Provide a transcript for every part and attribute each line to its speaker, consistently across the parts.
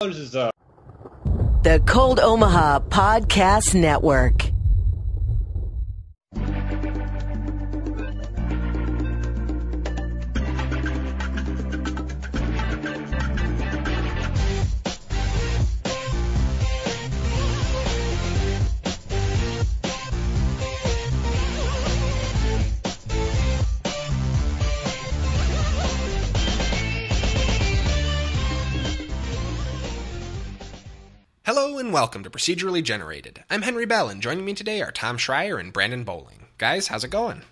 Speaker 1: The Cold Omaha Podcast Network.
Speaker 2: Hello and welcome to Procedurally Generated. I'm Henry Bell, and joining me today are Tom Schreier and Brandon Bowling. Guys, how's it going?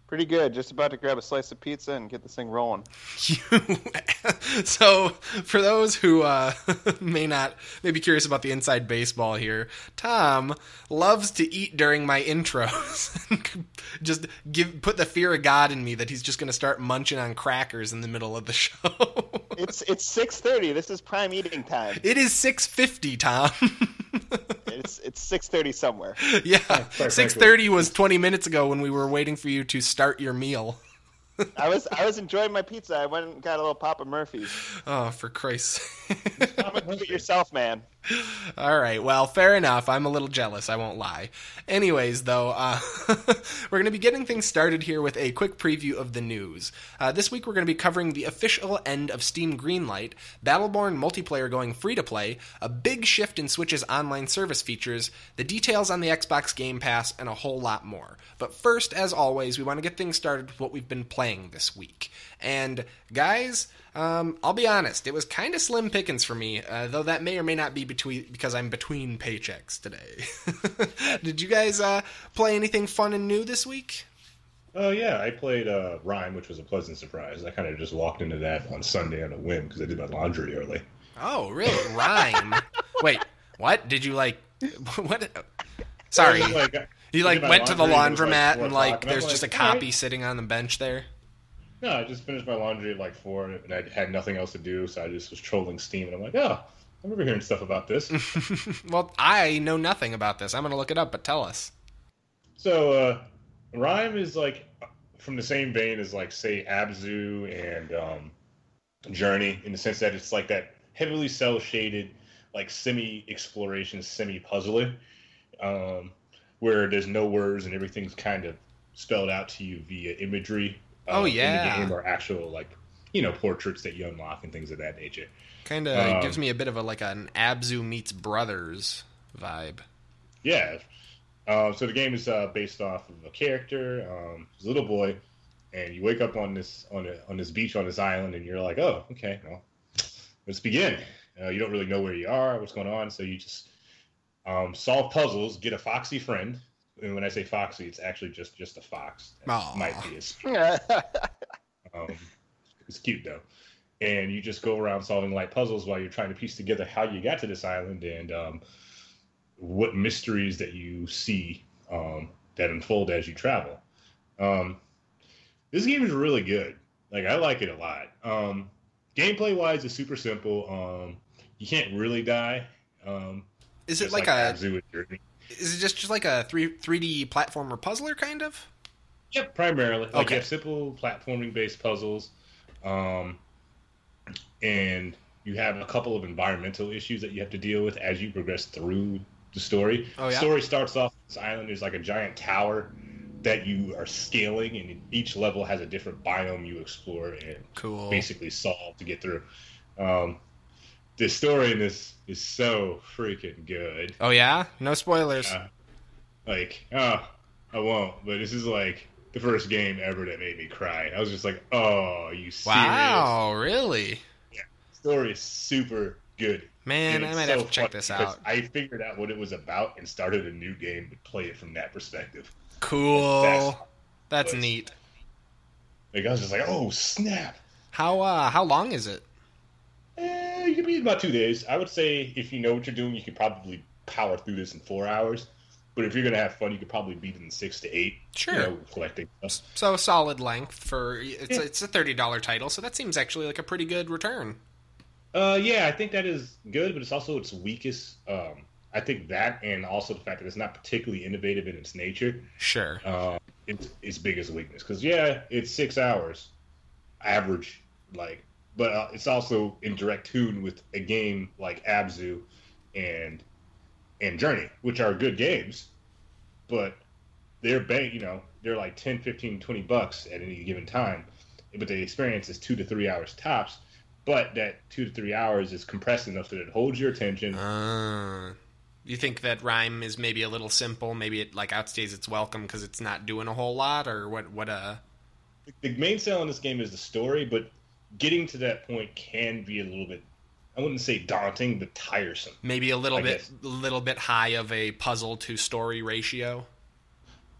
Speaker 3: Pretty good. Just about to grab a slice of pizza and get this thing rolling.
Speaker 2: So, for those who may be curious about the inside baseball here, Tom loves to eat during my intros. Just put the fear of God in me that he's just going to start munching on crackers in the middle of the show.
Speaker 3: It's 6:30. This is prime eating time.
Speaker 2: It is 6:50, Tom.
Speaker 3: It's 6:30 somewhere.
Speaker 2: Yeah, 6:30 was 20 minutes ago when we were waiting for you to start your meal.
Speaker 3: I was enjoying my pizza. I went and got a little Papa Murphy's.
Speaker 2: Oh, for Christ's sake.
Speaker 3: Do it yourself, man.
Speaker 2: All right, well, fair enough. I'm a little jealous, I won't lie. Anyways, though, we're going to be getting things started here with a quick preview of the news. This week we're going to be covering the official end of Steam Greenlight, Battleborn Multiplayer going free-to-play, a big shift in Switch's online service features, the details on the Xbox Game Pass, and a whole lot more. But first, as always, we want to get things started with what we've been playing this week. And, guys, I'll be honest, it was kind of slim pickings for me, though that may or may not be because I'm between paychecks today. Did you guys play anything fun and new this week?
Speaker 4: Oh, yeah, I played Rime, which was a pleasant surprise. I kind of just walked into that on Sunday on a whim because I did my laundry early.
Speaker 2: Oh, really? Rime? Wait, what? Did you, what? Sorry. You, went to the laundromat and, there's just a copy sitting on the bench there?
Speaker 4: No, I just finished my laundry at 4, and I had nothing else to do, so I just was trolling Steam, and I'm like, oh, I remember hearing stuff about this.
Speaker 2: Well, I know nothing about this. I'm going to look it up, but tell us.
Speaker 4: So, Rime is, from the same vein as, say, Abzu and Journey, in the sense that it's that heavily cel-shaded, semi-exploration, semi-puzzler, where there's no words and everything's kind of spelled out to you via imagery.
Speaker 2: In the game,
Speaker 4: or actual, portraits that you unlock and things of that nature.
Speaker 2: Kind of gives me a bit of an Abzu meets Brothers vibe.
Speaker 4: Yeah. So the game is based off of a character, he's a little boy, and you wake up on this beach on this island, and you're like, oh, okay, well, let's begin. You don't really know where you are, what's going on, so you just solve puzzles, get a foxy friend. And when I say foxy, it's actually just a fox. Might be his. It's cute, though. And you just go around solving light puzzles while you're trying to piece together how you got to this island and what mysteries that you see that unfold as you travel. This game is really good. I like it a lot. Gameplay-wise, it's super simple. You can't really die.
Speaker 2: Is it Is it just like a 3D platformer puzzler, kind of?
Speaker 4: Yep, primarily.
Speaker 2: Okay.
Speaker 4: You have simple platforming-based puzzles, and you have a couple of environmental issues that you have to deal with as you progress through the story.
Speaker 2: Oh, yeah?
Speaker 4: The story starts off on this island. There's a giant tower that you are scaling, and each level has a different biome you explore and basically solve to get through. The story in this is so freaking good.
Speaker 2: Oh, yeah? No spoilers.
Speaker 4: I won't, but this is the first game ever that made me cry. I was just like, oh, are you serious?
Speaker 2: Wow, really?
Speaker 4: Yeah. The story is super good.
Speaker 2: Man, I might have to check this out.
Speaker 4: I figured out what it was about and started a new game to play it from that perspective.
Speaker 2: Cool. That's neat.
Speaker 4: I was just like, oh, snap.
Speaker 2: How long is it?
Speaker 4: You can beat it about 2 days. I would say if you know what you're doing, you could probably power through this in 4 hours. But if you're going to have fun, you could probably beat it in 6 to 8.
Speaker 2: Sure.
Speaker 4: Collecting stuff.
Speaker 2: So solid length for it's a $30 title, so that seems actually like a pretty good return.
Speaker 4: Yeah, I think that is good, but it's also its weakest. I think that, and also the fact that it's not particularly innovative in its nature.
Speaker 2: Sure.
Speaker 4: It's its biggest weakness. Because, yeah, it's 6 hours, average, but it's also in direct tune with a game like Abzu and Journey, which are good games, but they're they're like 10, 15, $20 at any given time, but the experience is 2 to 3 hours tops. But that 2 to 3 hours is compressed enough that it holds your attention.
Speaker 2: You think that Rime is maybe a little simple? Maybe it like outstays its welcome because it's not doing a whole lot, or what?
Speaker 4: The main sell in this game is the story, but getting to that point can be a little bit, I wouldn't say daunting, but tiresome.
Speaker 2: Maybe a little bit high of a puzzle to story ratio.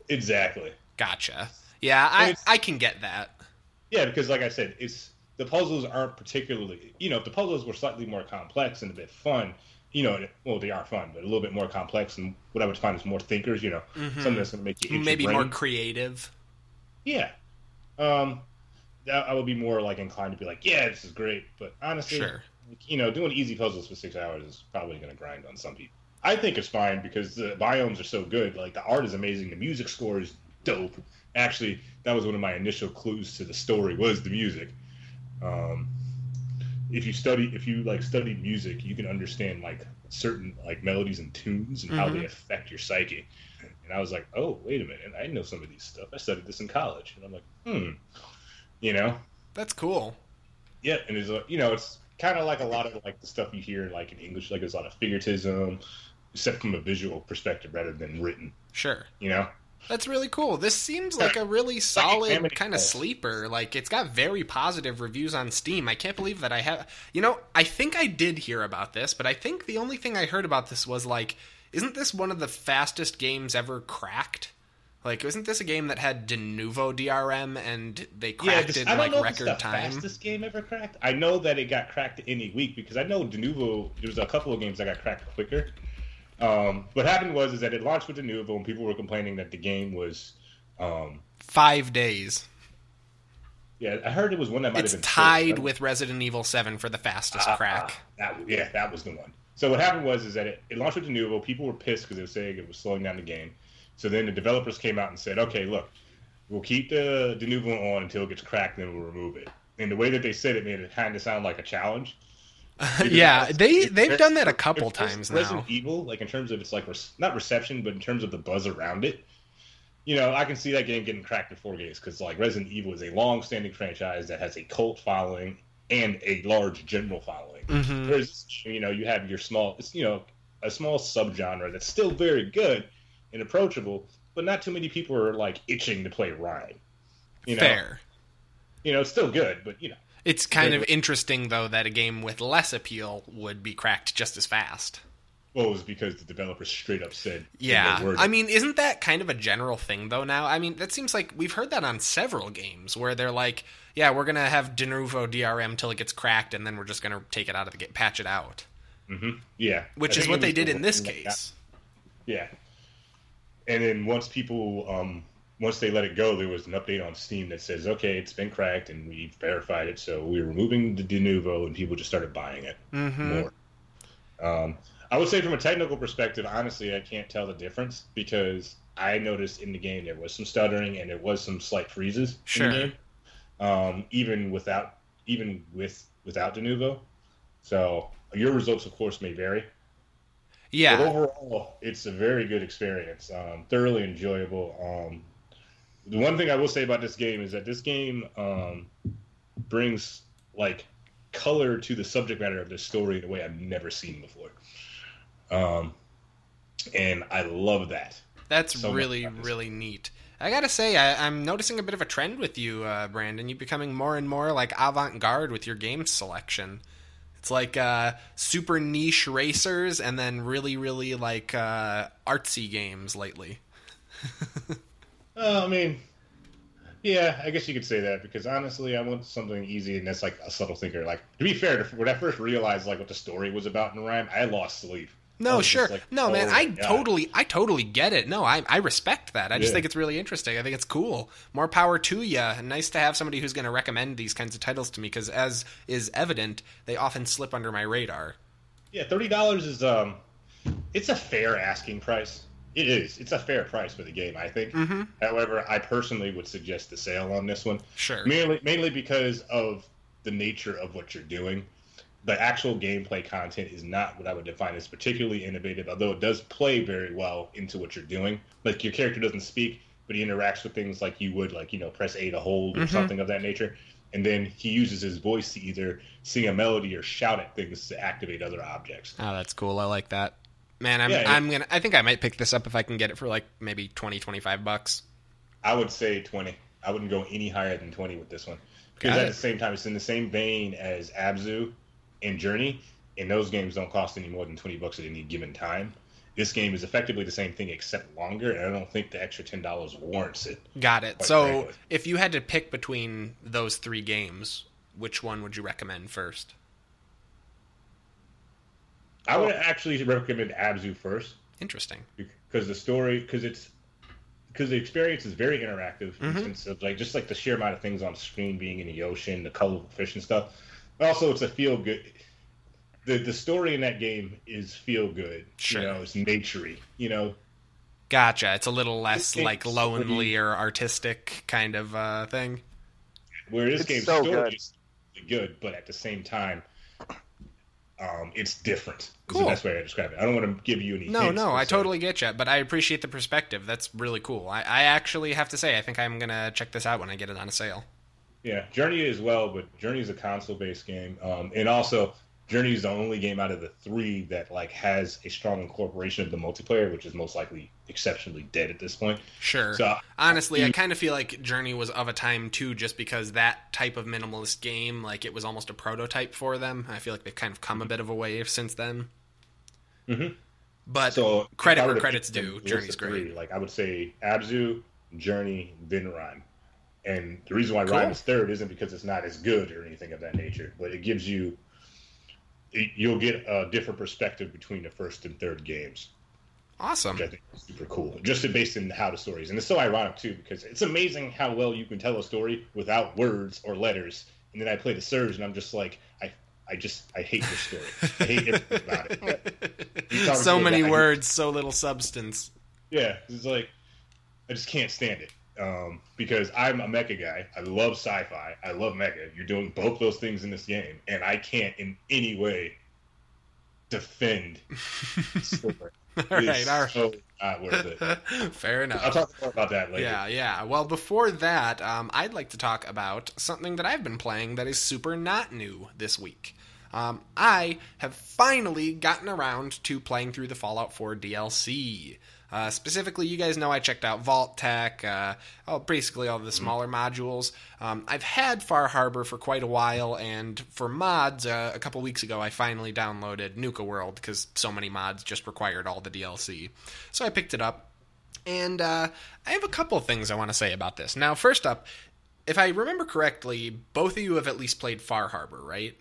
Speaker 4: Exactly.
Speaker 2: Gotcha. Yeah, I can get that.
Speaker 4: Yeah, because like I said, the puzzles aren't particularly, if the puzzles were slightly more complex and a bit fun, well, they are fun, but a little bit more complex, and what I would find is more thinkers, something that's going to make you itch
Speaker 2: maybe
Speaker 4: your
Speaker 2: more
Speaker 4: brain.
Speaker 2: creative.
Speaker 4: Yeah. I would be more like inclined to be like, yeah, this is great, but honestly,
Speaker 2: sure.
Speaker 4: Doing easy puzzles for 6 hours is probably going to grind on some people. I think it's fine because the biomes are so good. Like, the art is amazing. The music score is dope. Actually, that was one of my initial clues to the story was the music. If you study music, you can understand like certain like melodies and tunes and how they affect your psyche. And I was like, oh, wait a minute, I know some of these stuff. I studied this in college, and I'm like,
Speaker 2: that's cool.
Speaker 4: Yeah, and it's kind of like a lot of like the stuff you hear like in English, like there's a lot of figuratism, except from a visual perspective rather than written.
Speaker 2: Sure.
Speaker 4: That's
Speaker 2: really cool. This seems like a really solid kind of sleeper. Like, it's got very positive reviews on Steam. I can't believe that I have... I think I did hear about this, but I think the only thing I heard about this was, like, isn't this one of the fastest games ever cracked? Like, isn't this a game that had de novo DRM and they cracked it in, like, record time?
Speaker 4: I don't know if it's the fastest game ever cracked. I know that it got cracked in a week because I know de novo... There was a couple of games that got cracked quicker. What happened was that it launched with the Nuvo, and people were complaining that the game was
Speaker 2: 5 days.
Speaker 4: Yeah, I heard it was one that might have been
Speaker 2: tied with Resident Evil 7 for the fastest crack.
Speaker 4: That was the one. So what happened was that it launched with the Nuvo. People were pissed because they were saying it was slowing down the game. So then the developers came out and said, "Okay, look, we'll keep the Nuvo on until it gets cracked, and then we'll remove it." And the way that they said it made it kind of sound like a challenge.
Speaker 2: Yeah, they've done that a couple times now.
Speaker 4: Resident Evil, like in terms of its like not reception, but in terms of the buzz around it, I can see that game getting cracked in 4 days because like Resident Evil is a long-standing franchise that has a cult following and a large general following. Mm-hmm. Whereas you have your small, a small subgenre that's still very good and approachable, but not too many people are like itching to play Rime.
Speaker 2: Fair.
Speaker 4: It's still good, but
Speaker 2: It's kind of interesting, though, that a game with less appeal would be cracked just as fast.
Speaker 4: Well, it was because the developers straight up said...
Speaker 2: Yeah. I mean, isn't that kind of a general thing, though, now? I mean, that seems like we've heard that on several games, where they're like, yeah, we're going to have de novo DRM till it gets cracked, and then we're just going to take it out of the game, patch it out.
Speaker 4: Mm-hmm. Yeah.
Speaker 2: Which is what they did in this case.
Speaker 4: Yeah. And then once they let it go, there was an update on Steam that says, okay, it's been cracked and we verified it, so we're removing the de novo, and people just started buying it more. I would say from a technical perspective, honestly, I can't tell the difference because I noticed in the game there was some stuttering and there was some slight freezes in the game, even without de novo. So your results, of course, may vary.
Speaker 2: Yeah.
Speaker 4: But overall, it's a very good experience, thoroughly enjoyable. The one thing I will say about this game is that this game brings like color to the subject matter of this story in a way I've never seen before, and I love that.
Speaker 2: That's so really neat. I gotta say, I'm noticing a bit of a trend with you, Brandon. You're becoming more and more like avant-garde with your game selection. It's like super niche racers and then really, really like artsy games lately.
Speaker 4: I mean, yeah, I guess you could say that because honestly, I want something easy and that's like a subtle thinker. Like, to be fair, when I first realized like what the story was about in Rime, I lost sleep.
Speaker 2: No, sure.
Speaker 4: Like,
Speaker 2: no, man, I totally get it. No, I respect that. I just think it's really interesting. I think it's cool. More power to you. Nice to have somebody who's going to recommend these kinds of titles to me because, as is evident, they often slip under my radar.
Speaker 4: Yeah, $30 is it's a fair asking price. It is. It's a fair price for the game, I think. Mm-hmm. However, I personally would suggest the sale on this one.
Speaker 2: Sure.
Speaker 4: Mainly because of the nature of what you're doing. The actual gameplay content is not what I would define as particularly innovative, although it does play very well into what you're doing. Like, your character doesn't speak, but he interacts with things like you would, like, press A to hold or something of that nature. And then he uses his voice to either sing a melody or shout at things to activate other objects.
Speaker 2: Oh, that's cool. I like that. Man, I think I might pick this up if I can get it for like maybe $20-$25.
Speaker 4: I would say 20. I wouldn't go any higher than 20 with this one. Because at the same time, it's in the same vein as Abzu and Journey, and those games don't cost any more than $20 at any given time. This game is effectively the same thing except longer, and I don't think the extra $10 warrants it.
Speaker 2: Got it. So if you had to pick between those 3 games, which one would you recommend first?
Speaker 4: I would actually recommend Abzu first.
Speaker 2: Interesting.
Speaker 4: Because the experience is very interactive in the sense of just like the sheer amount of things on screen, being in the ocean, the colorful fish and stuff. But also, it's a feel good. The story in that game is feel good.
Speaker 2: Sure.
Speaker 4: It's naturey.
Speaker 2: Gotcha. It's a little less like lonely or artistic kind of thing.
Speaker 4: Where this game's
Speaker 3: so
Speaker 4: story is really good, but at the same time, it's different.
Speaker 2: Cool.
Speaker 4: Is the best way I describe it. I don't want to give you any hints.
Speaker 2: No, I totally get you, but I appreciate the perspective. That's really cool. I actually have to say, I think I'm going to check this out when I get it on a sale.
Speaker 4: Yeah, Journey as well, but Journey is a console-based game. And also, Journey is the only game out of the 3 that has a strong incorporation of the multiplayer, which is most likely exceptionally dead at this point.
Speaker 2: Sure. So, honestly, I kind of feel like Journey was of a time, too, just because that type of minimalist game, it was almost a prototype for them. I feel like they've kind of come a bit of a wave since then.
Speaker 4: Mm-hmm.
Speaker 2: But so credit where credit's due. Journey's great.
Speaker 4: I would say Abzu, Journey, then Rime. And the reason why Rime is third isn't because it's not as good or anything of that nature, but it gives you... You'll get a different perspective between the first and third games.
Speaker 2: Awesome.
Speaker 4: Which I think is super cool. Just based in how the story is. And it's so ironic, too, because it's amazing how well you can tell a story without words or letters. And then I play the Surge, and I'm just like, I hate this story. I hate everything about it.
Speaker 2: So many words, so little substance.
Speaker 4: Yeah, it's like, I just can't stand it. Because I'm a mecha guy. I love sci-fi. I love mecha. You're doing both those things in this game, and I can't in any way defend story.
Speaker 2: All right.
Speaker 4: So not worth it.
Speaker 2: Fair enough.
Speaker 4: I'll talk more about that later.
Speaker 2: Yeah. Well, before that, I'd like to talk about something that I've been playing that is super not new this week. I have finally gotten around to playing through the Fallout 4 DLC. Specifically, you guys know I checked out Vault Tech, basically all the smaller modules. I've had Far Harbor for quite a while, and for mods, a couple weeks ago I finally downloaded Nuka World, because so many mods just required all the DLC. So I picked it up, and I have a couple of things I want to say about this. Now, first up, if I remember correctly, both of you have at least played Far Harbor, right?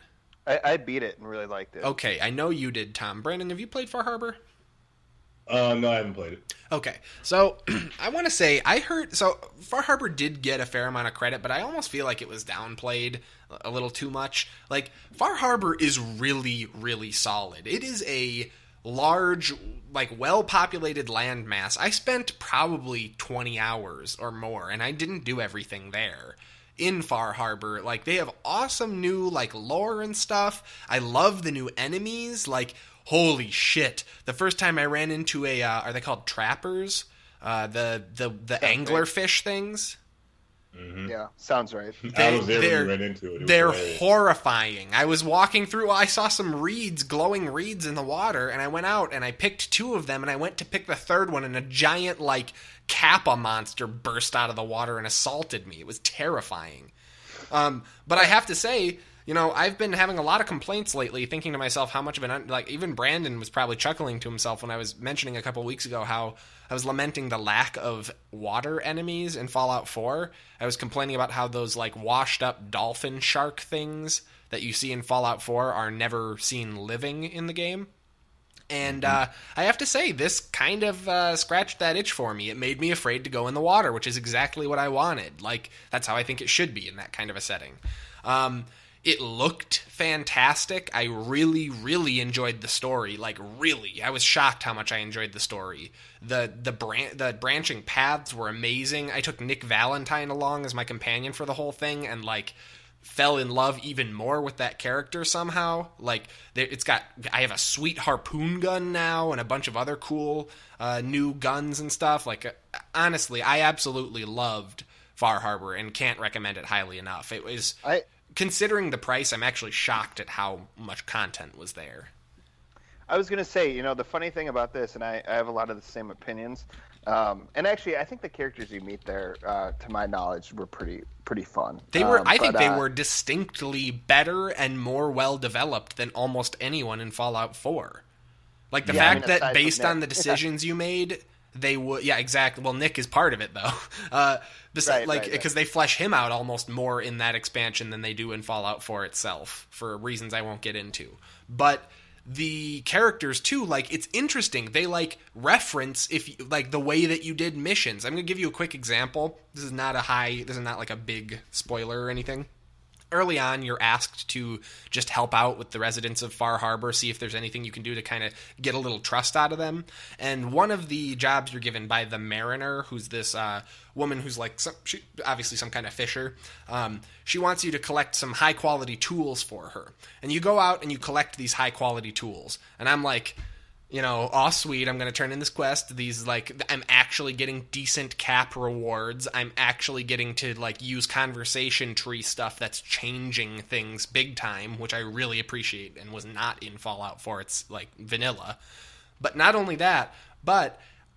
Speaker 3: I beat it and really liked it.
Speaker 2: Okay, I know you did, Tom. Brandon, have you played Far Harbor?
Speaker 4: No, I haven't played it.
Speaker 2: Okay, so I want to say, Far Harbor did get a fair amount of credit, but I almost feel like it was downplayed a little too much. Far Harbor is really, really solid. It is a large, well-populated landmass. I spent probably 20 hours or more, and I didn't do everything there. In Far Harbor, they have awesome new, lore and stuff. I love the new enemies, holy shit. The first time I ran into are they called trappers? The anglerfish things?
Speaker 3: Mm-hmm. Yeah, sounds right.
Speaker 4: I was there when you ran into it.
Speaker 2: They're horrifying. I was walking through, I saw some reeds, glowing reeds in the water, and I went out and I picked 2 of them, and I went to pick the third one, and a giant, Kappa monster burst out of the water and assaulted me. It was terrifying. But I have to say, I've been having a lot of complaints lately, thinking to myself how much of an... even Brandon was probably chuckling to himself when I was mentioning a couple weeks ago how I was lamenting the lack of water enemies in Fallout 4. I was complaining about how those, washed-up dolphin shark things that you see in Fallout 4 are never seen living in the game. And I have to say, this kind of scratched that itch for me. It made me afraid to go in the water, which is exactly what I wanted. That's how I think it should be in that kind of a setting. It looked fantastic. I really, really enjoyed the story. Really. I was shocked how much I enjoyed the story. The branching paths were amazing. I took Nick Valentine along as my companion for the whole thing, and, fell in love even more with that character somehow. Like, I have a sweet harpoon gun now and a bunch of other cool new guns and stuff. Like, honestly, I absolutely loved Far Harbor and can't recommend it highly enough. It was, considering the price, I'm actually shocked at how much content was there.
Speaker 3: I was going to say, the funny thing about this, and I have a lot of the same opinions, and actually, I think the characters you meet there, to my knowledge, were pretty fun.
Speaker 2: They were, I think they were distinctly better and more well-developed than almost anyone in Fallout 4. Like, the fact that based on the decisions you made, they would... Yeah, exactly. Well, Nick is part of it, though. Because they flesh him out almost more in that expansion than they do in Fallout 4 itself, for reasons I won't get into. But the characters too, like, it's interesting. They reference the way that you did missions. I'm gonna give you a quick example. This is not like a big spoiler or anything. Early on, you're asked to just help out with the residents of Far Harbor, see if there's anything you can do to kind of get a little trust out of them. And one of the jobs you're given by the Mariner, who's this woman who's obviously some kind of fisher, she wants you to collect some high-quality tools for her. And you go out and you collect these high-quality tools. And I'm like... sweet, I'm going to turn in this quest. These, I'm actually getting decent cap rewards. I'm actually getting to, use conversation tree stuff that's changing things big time, which I really appreciate and was not in Fallout 4. It's, vanilla. But not only that,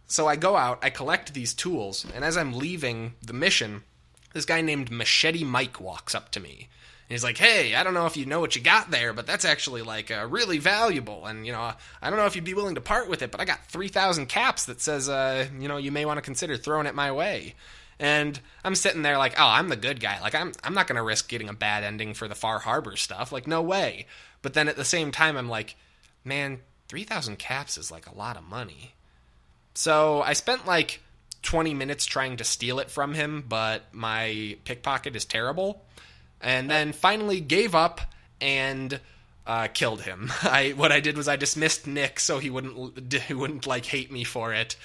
Speaker 2: so I go out, I collect these tools, and as I'm leaving the mission, this guy named Machete Mike walks up to me. He's like, hey, I don't know if you know what you got there, but that's actually, really valuable. And, I don't know if you'd be willing to part with it, but I got 3,000 caps that says, you may want to consider throwing it my way. And I'm sitting there like, oh, I'm the good guy. I'm not going to risk getting a bad ending for the Far Harbor stuff. No way. But then at the same time, I'm like, man, 3,000 caps is, a lot of money. So I spent, 20 minutes trying to steal it from him, but my pickpocket is terrible. And then finally gave up and killed him. What I did was I dismissed Nick so he wouldn't hate me for it.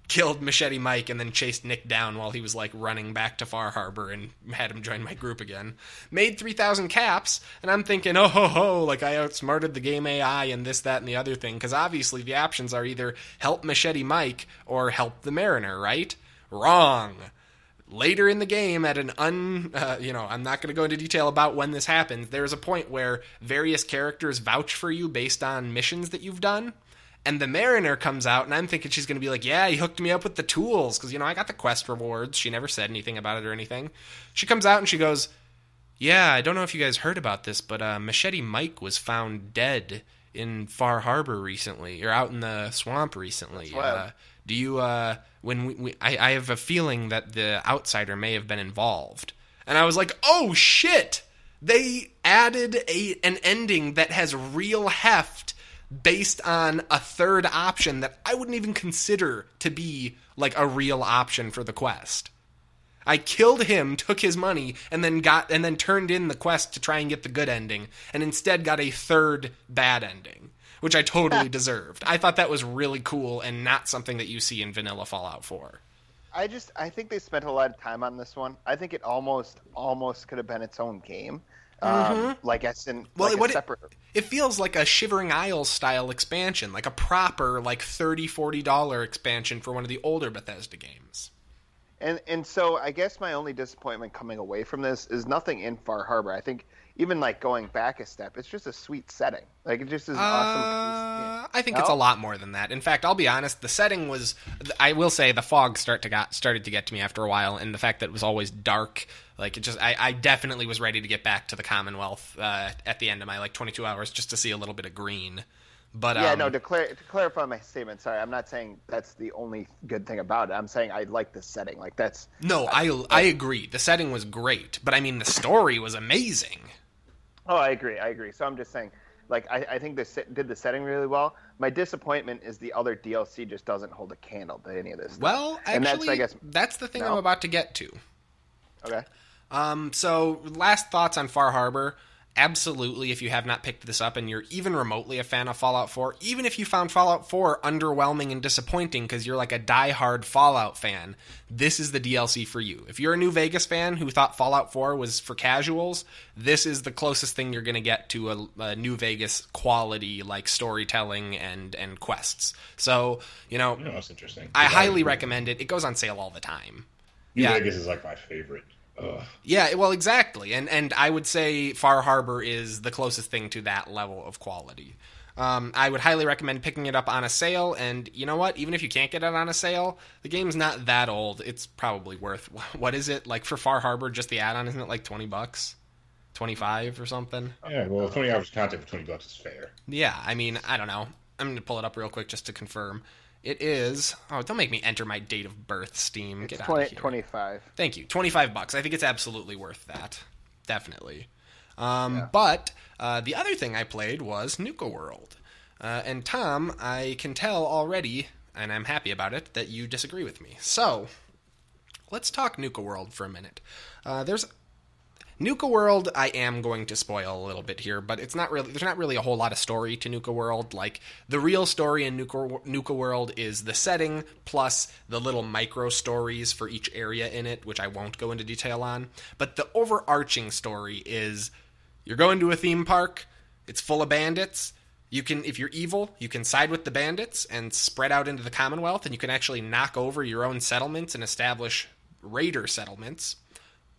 Speaker 2: Killed Machete Mike and then chased Nick down while he was running back to Far Harbor and had him join my group again. Made 3,000 caps, and I'm thinking, oh ho ho, I outsmarted the game AI and this, that, and the other thing, because obviously the options are either help Machete Mike or help the Mariner, right? Wrong. Later in the game, at I'm not going to go into detail about when this happens, there's a point where various characters vouch for you based on missions that you've done, and the Mariner comes out, and I'm thinking she's going to be like, yeah, he hooked me up with the tools, because, I got the quest rewards. She never said anything about it or anything. She comes out and she goes, yeah, I don't know if you guys heard about this, but Machete Mike was found dead in Far Harbor recently, or out in the swamp recently. Do you, I have a feeling that the outsider may have been involved. And I was like, oh shit! They added an ending that has real heft based on a third option that I wouldn't even consider to be, a real option for the quest. I killed him, took his money, and then turned in the quest to try and get the good ending, and instead got a third bad ending, which I totally deserved. I thought that was really cool and not something that you see in vanilla Fallout 4.
Speaker 3: I think they spent a lot of time on this one. I think it almost could have been its own game. It feels like a Shivering Isles style expansion, like a proper $30, $40 expansion for one of the older Bethesda games. And so I guess my only disappointment coming away from this is nothing in Far Harbor. I think even going back a step, it's just a sweet setting. It just is awesome.
Speaker 2: I think it's a lot more than that. In fact, I'll be honest, the setting was, I will say, the fog started to get to me after a while, and the fact that it was always dark, I definitely was ready to get back to the Commonwealth at the end of my 22 hours just to see a little bit of green. But
Speaker 3: to clarify my statement, sorry, I'm not saying that's the only good thing about it. I'm saying I like the setting.
Speaker 2: I agree. The setting was great, but I mean the story was amazing.
Speaker 3: Oh, I agree. So I'm just saying, I think this did the setting really well. My disappointment is the other DLC just doesn't hold a candle to any of this stuff.
Speaker 2: Well, actually, that's the thing I'm about to get to.
Speaker 3: Okay.
Speaker 2: So last thoughts on Far Harbor. absolutely, if you have not picked this up and you're even remotely a fan of Fallout 4, even if you found Fallout 4 underwhelming and disappointing because you're like a diehard Fallout fan, this is the DLC for you. If you're a New Vegas fan who thought Fallout 4 was for casuals, this is the closest thing you're going to get to a New Vegas quality, like, storytelling and quests. So,
Speaker 4: that's interesting.
Speaker 2: I highly recommend it. It goes on sale all the time.
Speaker 4: New Vegas is like my favorite.
Speaker 2: Yeah, well, exactly, and I would say Far Harbor is the closest thing to that level of quality. I would highly recommend picking it up on a sale, and you know what? Even if you can't get it on a sale, the game's not that old. It's probably worth, what is it? Like, for Far Harbor, just the add-on, isn't it like $20? 25 or something?
Speaker 4: Yeah, well, 20 hours of content for $20 is fair.
Speaker 2: Yeah, I mean, I don't know. I'm going to pull it up real quick just to confirm. It is... Oh, don't make me enter my date of birth, Steam. Get out of here.
Speaker 3: 25.
Speaker 2: Thank you. $25. I think it's absolutely worth that. Definitely. But the other thing I played was Nuka World. And Tom, I can tell already, and I'm happy about it, that you disagree with me. So, let's talk Nuka World for a minute. Nuka World, I am going to spoil a little bit here, but there's not really a whole lot of story to Nuka World. Like, the real story in Nuka World is the setting, plus the little micro stories for each area in it, which I won't go into detail on. But the overarching story is, you're going to a theme park, it's full of bandits. You can, if you're evil, you can side with the bandits and spread out into the Commonwealth, and you can actually knock over your own settlements and establish raider settlements.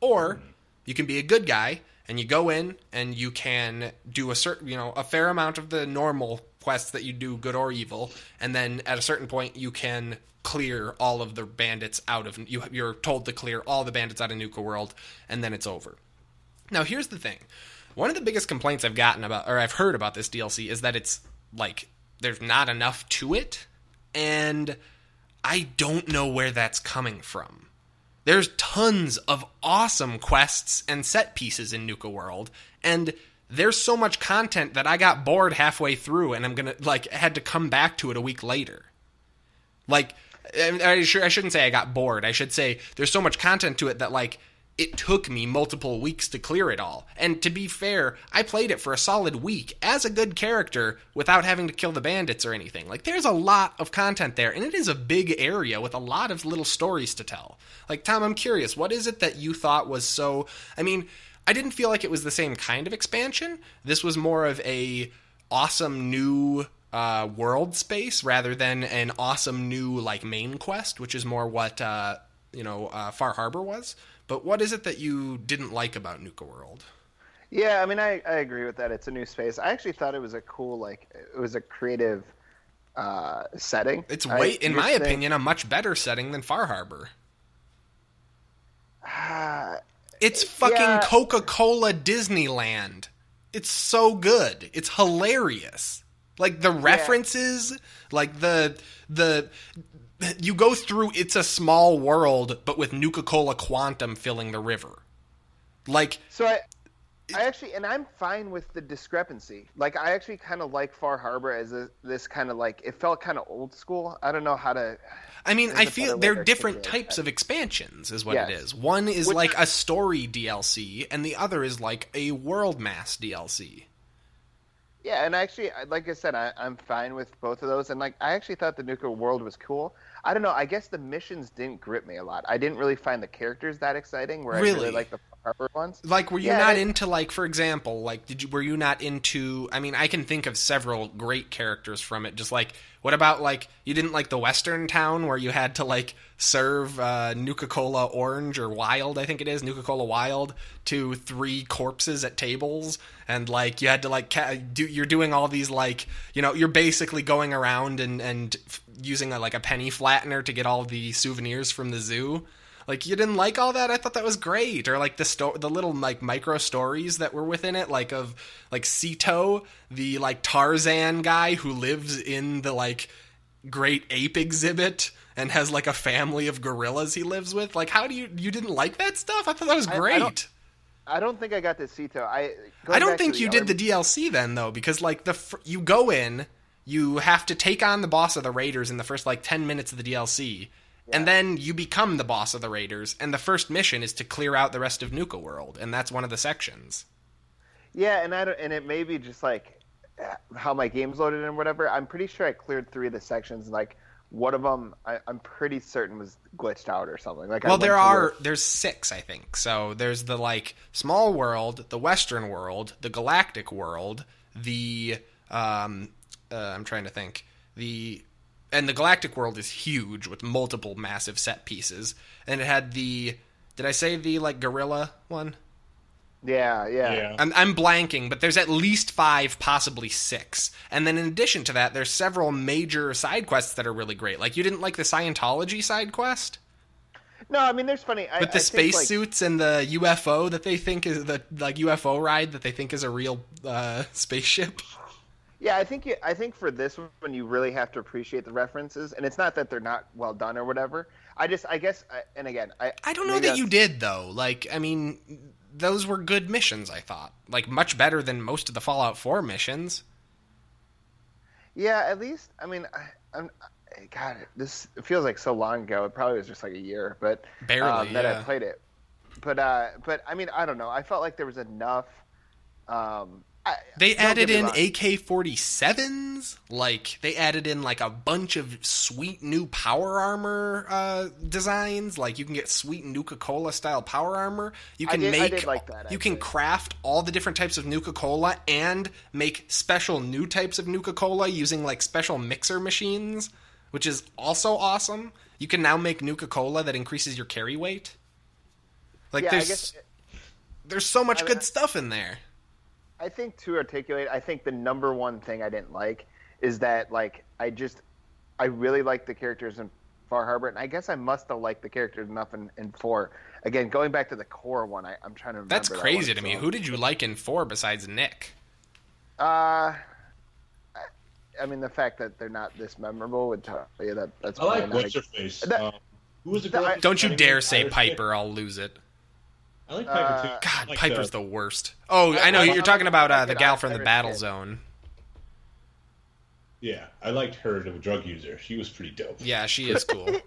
Speaker 2: Or you can be a good guy, and you go in, and you can do a fair amount of the normal quests that you do, good or evil, and then at a certain point, you can clear all of the bandits out of... You're told to clear all the bandits out of Nuka World, and then it's over. Now, here's the thing. One of the biggest complaints I've heard about this DLC is that it's, like, there's not enough to it, and I don't know where that's coming from. There's tons of awesome quests and set pieces in Nuka World, and there's so much content that I got bored halfway through, and had to come back to it a week later. Like, I shouldn't say I got bored. I should say there's so much content to it that, like, it took me multiple weeks to clear it all. And to be fair, I played it for a solid week as a good character without having to kill the bandits or anything. Like, there's a lot of content there, and it is a big area with a lot of little stories to tell. Like, Tom, I'm curious, what is it that you thought was so... I mean, I didn't feel like it was the same kind of expansion. This was more of a awesome new world space rather than an awesome new, like, main quest, which is more what, Far Harbor was. But what is it that you didn't like about Nuka World?
Speaker 3: Yeah, I mean, I agree with that. It's a new space. I actually thought it was a cool, it was a creative setting.
Speaker 2: It's in my opinion, a much better setting than Far Harbor. It's fucking Coca-Cola Disneyland. It's so good. It's hilarious. Like, the references, like the you go through It's a Small World, but with Nuka-Cola Quantum filling the river. Like,
Speaker 3: so I actually, and I'm fine with the discrepancy. Like, I actually kind of like Far Harbor as this kind of, like, it felt kind of old school. I don't know how to...
Speaker 2: I mean, I feel they're different types of expansions is what it is. One is like a story DLC, and the other is like a world mass DLC.
Speaker 3: Yeah, and actually, like I said, I'm fine with both of those. And, like, I actually thought the Nuka World was cool. I don't know. I guess the missions didn't grip me a lot. I didn't really find the characters that exciting, where I really like the Harper ones.
Speaker 2: Like, were you not into, like, for example, like, were you not into... I mean, I can think of several great characters from it. Just, like, what about, like, you didn't like the Western town where you had to, like, serve Nuka-Cola Orange or Wild, I think it is, Nuka-Cola Wild, to 3 corpses at tables, and, like, you had to, like, you're doing all these, like, you're basically going around and using, a penny flattener to get all the souvenirs from the zoo. Like, you didn't like all that? I thought that was great. Or, like, the little, like, micro stories that were within it, like, of, like, Sito, the, like, Tarzan guy who lives in the, like, great ape exhibit and has, like, a family of gorillas he lives with. Like, how do you didn't like that stuff? I thought that was great.
Speaker 3: I don't think I got to Sito. I
Speaker 2: don't think you did the DLC then, though, because, like, you go in, you have to take on the boss of the Raiders in the first, like, 10 minutes of the DLC. Yeah. And then you become the boss of the Raiders, and the first mission is to clear out the rest of Nuka World, and that's one of the sections.
Speaker 3: Yeah, and it may be just like how my game's loaded and whatever. I'm pretty sure I cleared 3 of the sections. Like one of them, I'm pretty certain was glitched out or something. Like,
Speaker 2: well, there's 6, I think. So there's the like small world, the Western world, the galactic world, the I'm trying to think, and the galactic world is huge with multiple massive set pieces. And it had did I say the like gorilla one?
Speaker 3: Yeah.
Speaker 2: I'm blanking, but there's at least 5, possibly 6. And then in addition to that, there's several major side quests that are really great. Like, you didn't like the Scientology side quest?
Speaker 3: No, I mean, there's funny.
Speaker 2: With the spacesuits and the UFO that they think is the like UFO ride that they think is a real spaceship.
Speaker 3: Yeah, I think for this one you really have to appreciate the references, and it's not that they're not well done or whatever. I guess, and again,
Speaker 2: I don't know that you did though. Like, I mean, those were good missions. I thought, like, much better than most of the Fallout 4 missions.
Speaker 3: Yeah, at least. I mean, God, this feels like so long ago. It probably was just like a year, but
Speaker 2: barely
Speaker 3: that I played it. But I mean, I don't know. I felt like there was enough.
Speaker 2: They added in AK-47s. Like, they added in like a bunch of sweet new power armor designs. Like, you can get sweet Nuka-Cola style power armor. You can
Speaker 3: I did like that,
Speaker 2: you can craft all the different types of Nuka-Cola and make special new types of Nuka-Cola using like special mixer machines, which is also awesome. You can now make Nuka-Cola that increases your carry weight. Like,
Speaker 3: yeah,
Speaker 2: there's so much good stuff in there.
Speaker 3: I think to articulate, I think the number one thing I didn't like is that, like, I really liked the characters in Far Harbor, and I guess I must have liked the characters enough in 4. Again, going back to the core one, I'm trying to remember.
Speaker 2: That's crazy to me. Who did you like in 4 besides Nick?
Speaker 3: I mean, the fact that they're not this memorable would tell you that's.
Speaker 4: I like What's-Her-Face. Who was the girl?
Speaker 2: Don't you dare say Piper, I'll lose it.
Speaker 4: I like Piper too.
Speaker 2: God,
Speaker 4: like
Speaker 2: Piper's the worst. Oh, I know, you're talking about the gal from the Battle Zone.
Speaker 4: Yeah, I liked her, the drug user. She was pretty dope.
Speaker 2: Yeah, she is cool.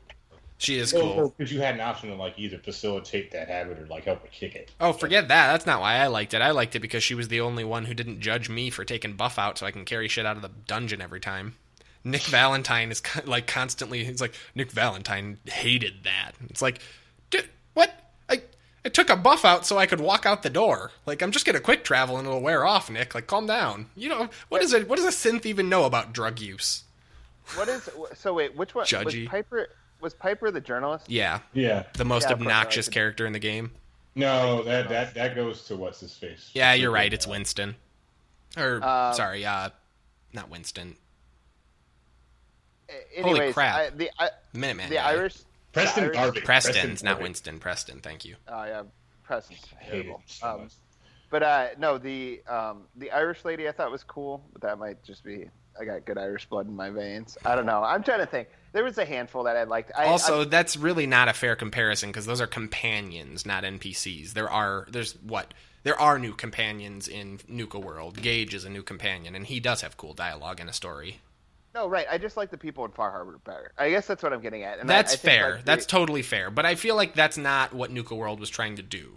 Speaker 2: She is cool.
Speaker 4: Because you had an option to like either facilitate that habit or like help her kick it.
Speaker 2: Oh, forget that. That's not why I liked it. I liked it because she was the only one who didn't judge me for taking buff out so I can carry shit out of the dungeon every time. Nick Valentine is like constantly, he's like, Nick Valentine hated that. It's like, what? I took a buff out so I could walk out the door. Like, I'm just gonna quick travel and it'll wear off, Nick. Like, calm down. You know, what does a synth even know about drug use?
Speaker 3: So wait, which one?
Speaker 2: Judgy.
Speaker 3: Was Piper the journalist?
Speaker 2: Yeah.
Speaker 4: Yeah.
Speaker 2: The most obnoxious character in the game.
Speaker 4: No, that goes to what's his face.
Speaker 2: Yeah, you're right. It's Winston. Or, sorry, not Winston.
Speaker 3: Anyways,
Speaker 2: holy crap. Minuteman.
Speaker 3: The Irish...
Speaker 4: Preston Garvey.
Speaker 2: Preston's not Winston. Preston, thank you.
Speaker 3: Oh, yeah. Preston's terrible. But, no, the Irish lady I thought was cool, but that might just be... I got good Irish blood in my veins. I don't know. I'm trying to think. There was a handful that I liked.
Speaker 2: That's really not a fair comparison because those are companions, not NPCs. There are new companions in Nuka World. Gage is a new companion, and he does have cool dialogue and a story.
Speaker 3: No, right. I just like the people in Far Harbor better. I guess that's what I'm getting at. And
Speaker 2: that's
Speaker 3: I think
Speaker 2: fair.
Speaker 3: like
Speaker 2: that's totally fair. But I feel like that's not what Nuka World was trying to do.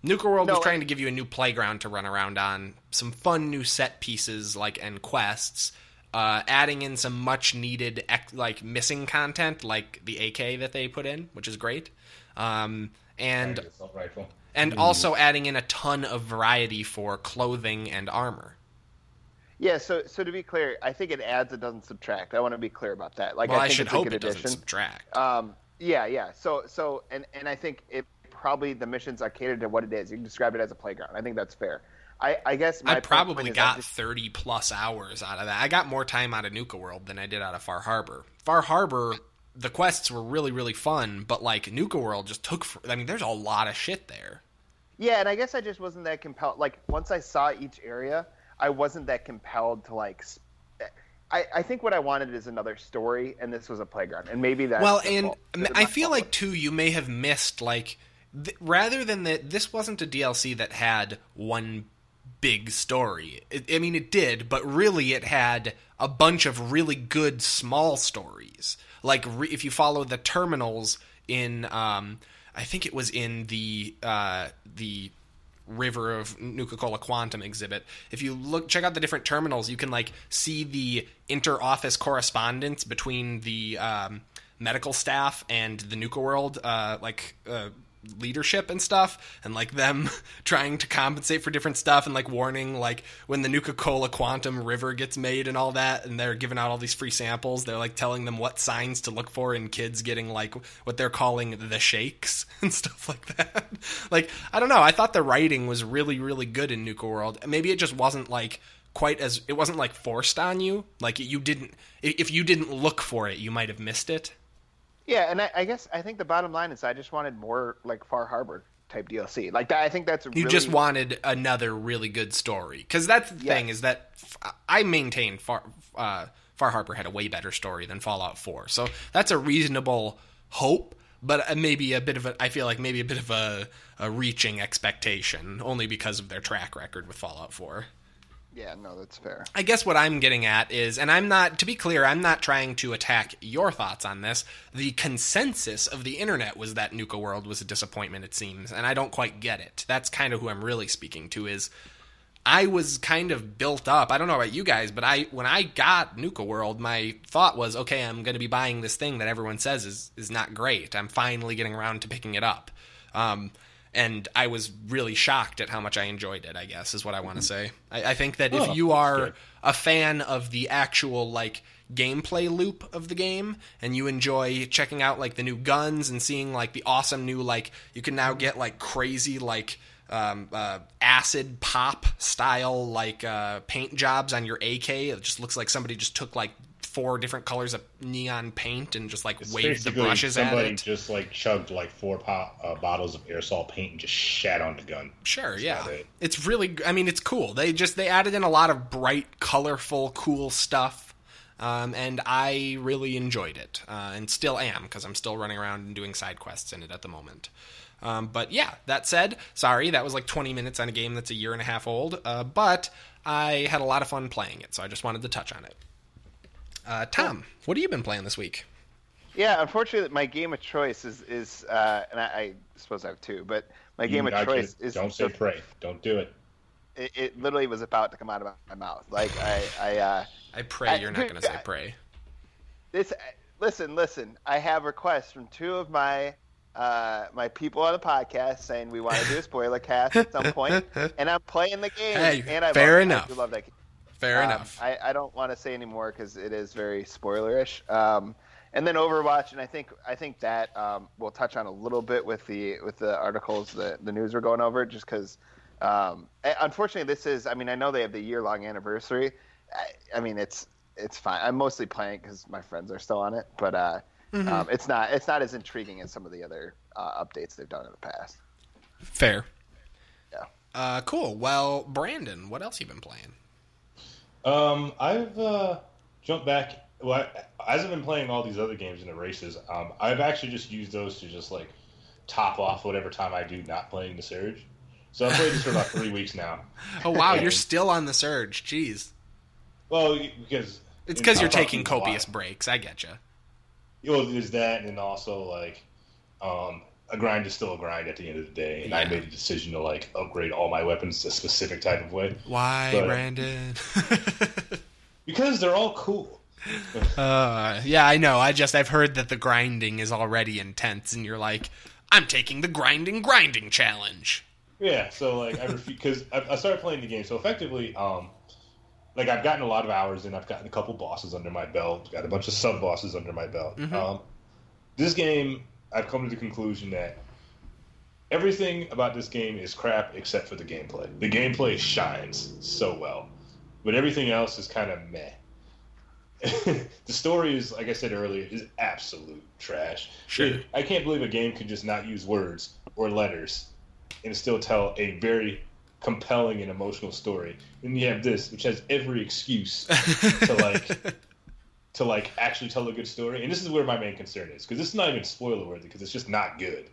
Speaker 2: Nuka World was trying to give you a new playground to run around on, some fun new set pieces and quests, adding in some much needed missing content like the AK that they put in, which is great, and also adding in a ton of variety for clothing and armor.
Speaker 3: Yeah, so to be clear, I think it adds, it doesn't subtract. I want to be clear about that.
Speaker 2: Well, I should hope it doesn't subtract.
Speaker 3: Yeah. So I think it probably the missions are catered to what it is. You can describe it as a playground. I think that's fair. I guess I
Speaker 2: probably got 30 plus hours out of that. I got more time out of Nuka World than I did out of Far Harbor. Far Harbor, the quests were really, really fun, but like Nuka World just there's a lot of shit there.
Speaker 3: Yeah, and I guess I just wasn't that compelled. Like, once I saw each area, I wasn't that compelled to I think what I wanted is another story, and this was a playground, and maybe that's
Speaker 2: I feel like too you may have missed rather than that. This wasn't a DLC that had one big story. It did, but really it had a bunch of really good small stories. Like if you follow the terminals in, I think it was in the River of Nuka-Cola Quantum exhibit. If you check out the different terminals, you can like see the inter-office correspondence between the medical staff and the Nuka World leadership and stuff, and like them trying to compensate for different stuff, and like warning like when the Nuka-Cola Quantum River gets made and all that, and they're giving out all these free samples. They're like telling them what signs to look for in kids getting like what they're calling the shakes and stuff like that. Like, I don't know, I thought the writing was really, really good in Nuka World. Maybe it just wasn't like it wasn't like forced on you. Like if you didn't look for it, you might have missed it.
Speaker 3: Yeah, and I think the bottom line is I just wanted more like Far Harbor type DLC. Like that, I think that's
Speaker 2: you just wanted another really good story, because that's the thing is that I maintain Far Harbor had a way better story than Fallout 4, so that's a reasonable hope, but I feel like maybe a bit of a reaching expectation, only because of their track record with Fallout 4.
Speaker 3: Yeah, no, that's fair.
Speaker 2: I guess what I'm getting at is, and to be clear, I'm not trying to attack your thoughts on this. The consensus of the internet was that Nuka World was a disappointment, it seems, and I don't quite get it. That's kind of who I'm really speaking to, is I was kind of built up. I don't know about you guys, but when I got Nuka World, my thought was, okay, I'm going to be buying this thing that everyone says is not great. I'm finally getting around to picking it up. And I was really shocked at how much I enjoyed it, I guess, is what I want to say. I think that if you are a fan of the actual, like, gameplay loop of the game, and you enjoy checking out, like, the new guns and seeing, like, the awesome new, like, you can now get, like, crazy, like, acid pop style, like, paint jobs on your AK. It just looks like somebody just took, like, 4 different colors of neon paint and just like waved the brushes at it.
Speaker 4: Somebody just like chugged like 4 bottles of aerosol paint and just shat on the gun.
Speaker 2: Sure, yeah. It's really, I mean, it's cool. They added in a lot of bright, colorful, cool stuff, and I really enjoyed it, and still am, because I'm still running around and doing side quests in it at the moment. But yeah, that said, sorry, that was like 20 minutes on a game that's a year and a half old, but I had a lot of fun playing it, so I just wanted to touch on it. Tom, what have you been playing this week?
Speaker 3: Yeah, unfortunately, my game of choice is and I suppose I have 2, but my game of choice is...
Speaker 4: Don't say Prey. Don't do it.
Speaker 3: It literally was about to come out of my mouth. Like, I
Speaker 2: pray you're not going to say Prey.
Speaker 3: Listen. I have requests from 2 of my people on the podcast saying we want to do a spoiler cast at some point, and I'm playing the game.
Speaker 2: Hey,
Speaker 3: and I
Speaker 2: fair enough.
Speaker 3: I love that game.
Speaker 2: Fair enough.
Speaker 3: I don't want to say any more because it is very spoilerish. And then Overwatch, and I think that we'll touch on a little bit with the articles, the news we're going over, just because unfortunately this is. I mean, I know they have the year-long anniversary. I mean, it's fine. I'm mostly playing because my friends are still on it, but it's not as intriguing as some of the other updates they've done in the past.
Speaker 2: Fair.
Speaker 3: Yeah.
Speaker 2: Cool. Well, Brandon, what else you been playing?
Speaker 4: I've jumped back. Well, as I've been playing all these other games in the races, I've actually just used those to just like top off whatever time I do not playing the Surge. So I've played this for about 3 weeks now.
Speaker 2: Oh wow, you're still on the Surge. Jeez.
Speaker 4: Well, because
Speaker 2: you're taking copious breaks. I get you.
Speaker 4: Well, there's that, and then also like, a grind is still a grind at the end of the day, and I made a decision to like upgrade all my weapons a specific type of way.
Speaker 2: Why, Brandon?
Speaker 4: Because they're all cool.
Speaker 2: Yeah, I know. I've heard that the grinding is already intense, and you're like, I'm taking the grinding challenge.
Speaker 4: Yeah, so like because I started playing the game, so effectively, like I've gotten a lot of hours in. I've gotten a couple bosses under my belt, got a bunch of sub bosses under my belt.
Speaker 2: Mm-hmm.
Speaker 4: This game, I've come to the conclusion that everything about this game is crap except for the gameplay. The gameplay shines so well, but everything else is kind of meh. The story is, like I said earlier, is absolute trash.
Speaker 2: Sure.
Speaker 4: I can't believe a game could just not use words or letters and still tell a very compelling and emotional story. And you have this, which has every excuse to actually tell a good story. And this is where my main concern is, because this is not even spoiler worthy, because it's just not good.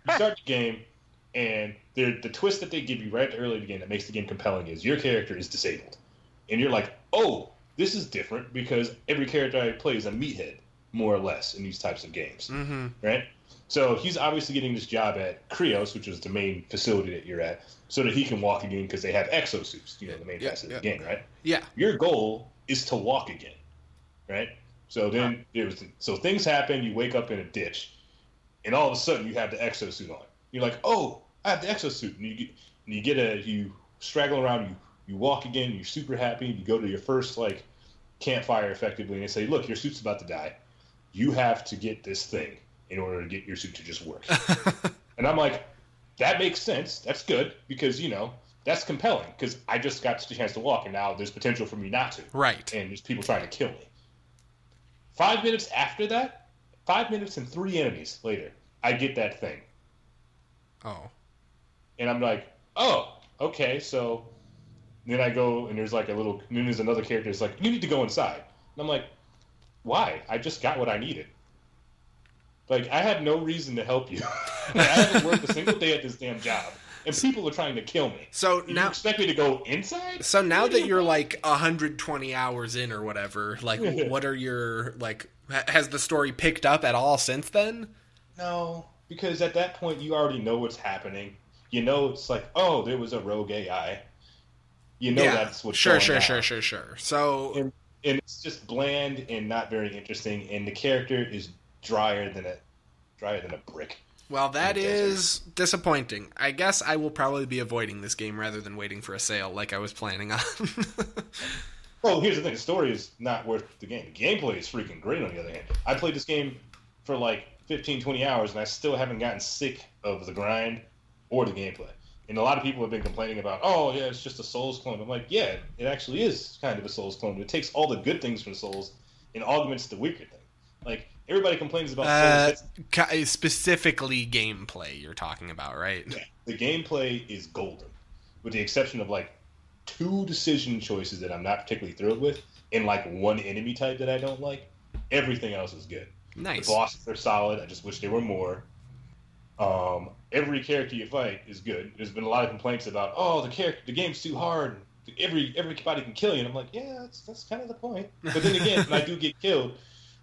Speaker 4: You start the game, and the twist that they give you right early in the game that makes the game compelling is your character is disabled. And you're like, oh, this is different, because every character I play is a meathead. more or less, in these types of games, right? So he's obviously getting this job at Krios, which is the main facility that you're at, so that he can walk again because they have exosuits, the main facet of the game, right?
Speaker 2: Yeah.
Speaker 4: Your goal is to walk again, right? So then so things happen. You wake up in a ditch, and all of a sudden you have the exosuit on. You're like, oh, I have the exosuit, and you straggle around, you walk again, you're super happy. You go to your first campfire effectively, and they say, look, your suit's about to die. You have to get this thing in order to get your suit to just work. And I'm like, that makes sense. That's good because, that's compelling because I just got the chance to walk and now there's potential for me not to.
Speaker 2: Right.
Speaker 4: And there's people trying to kill me. 5 minutes after that, 5 minutes and 3 enemies later, I get that thing.
Speaker 2: Oh.
Speaker 4: And I'm like, oh, okay, so then I go and there's then there's another character that's like, you need to go inside. And I'm like, why? I just got what I needed. I had no reason to help you. I haven't worked a single day at this damn job, and people are trying to kill me.
Speaker 2: So
Speaker 4: now, you expect me to go inside?
Speaker 2: So now that you're 120 hours in or whatever, what are your has the story picked up at all since then?
Speaker 4: No, because at that point you already know what's happening. It's oh, there was a rogue AI. That's what's going on.
Speaker 2: Sure. So
Speaker 4: and it's just bland and not very interesting, and the character is drier than a brick.
Speaker 2: Well, that is disappointing. I guess I will probably be avoiding this game rather than waiting for a sale like I was planning on.
Speaker 4: Well, here's the thing. The story is not worth the game. The gameplay is freaking great, on the other hand. I played this game for 15, 20 hours, and I still haven't gotten sick of the grind or the gameplay. And a lot of people have been complaining about, oh, yeah, it's just a Souls clone. I'm like, yeah, it actually is kind of a Souls clone. It takes all the good things from Souls and augments the weaker thing. Everybody complains about Souls.
Speaker 2: Specifically gameplay you're talking about, right?
Speaker 4: Yeah. The gameplay is golden, with the exception of 2 decision choices that I'm not particularly thrilled with, and 1 enemy type that I don't like. Everything else is good.
Speaker 2: Nice.
Speaker 4: The bosses are solid. I just wish there were more. Every character you fight is good. There's been a lot of complaints about, oh, the game's too hard. Everybody can kill you. And I'm like, yeah, that's kind of the point. But then again, when I do get killed,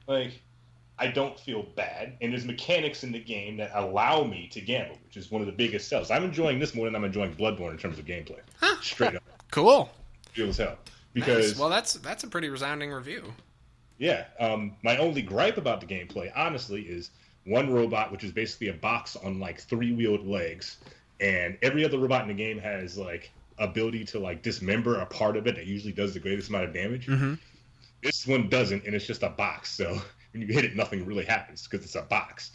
Speaker 4: I don't feel bad. And there's mechanics in the game that allow me to gamble, which is one of the biggest sells. I'm enjoying this more than I'm enjoying Bloodborne in terms of gameplay. Huh. Straight up.
Speaker 2: Cool.
Speaker 4: Feel as hell. Because
Speaker 2: nice. Well, that's a pretty resounding review.
Speaker 4: Yeah. My only gripe about the gameplay, honestly, is one robot, which is basically a box on 3-wheeled legs, and every other robot in the game has ability to dismember a part of it that usually does the greatest amount of damage.
Speaker 2: Mm-hmm.
Speaker 4: This one doesn't, and it's just a box. So when you hit it, nothing really happens because it's a box.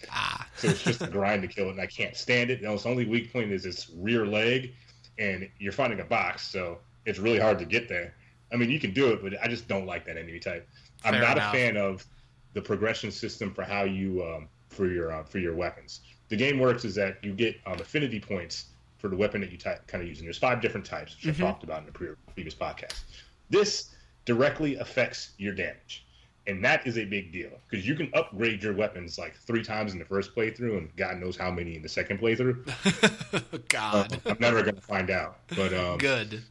Speaker 4: So it's just a grind to kill it, and I can't stand it. Its only weak point is its rear leg, and you're fighting a box, so it's really hard to get there. I mean, you can do it, but I just don't like that enemy type. I'm not a fan of the progression system for how you for your weapons. The game works is that you get affinity points for the weapon that you kind of use, and there's 5 different types, which I've talked about in the previous podcast. This directly affects your damage, and that is a big deal because you can upgrade your weapons 3 times in the first playthrough, and God knows how many in the second playthrough.
Speaker 2: God,
Speaker 4: I'm never going to find out. But
Speaker 2: good.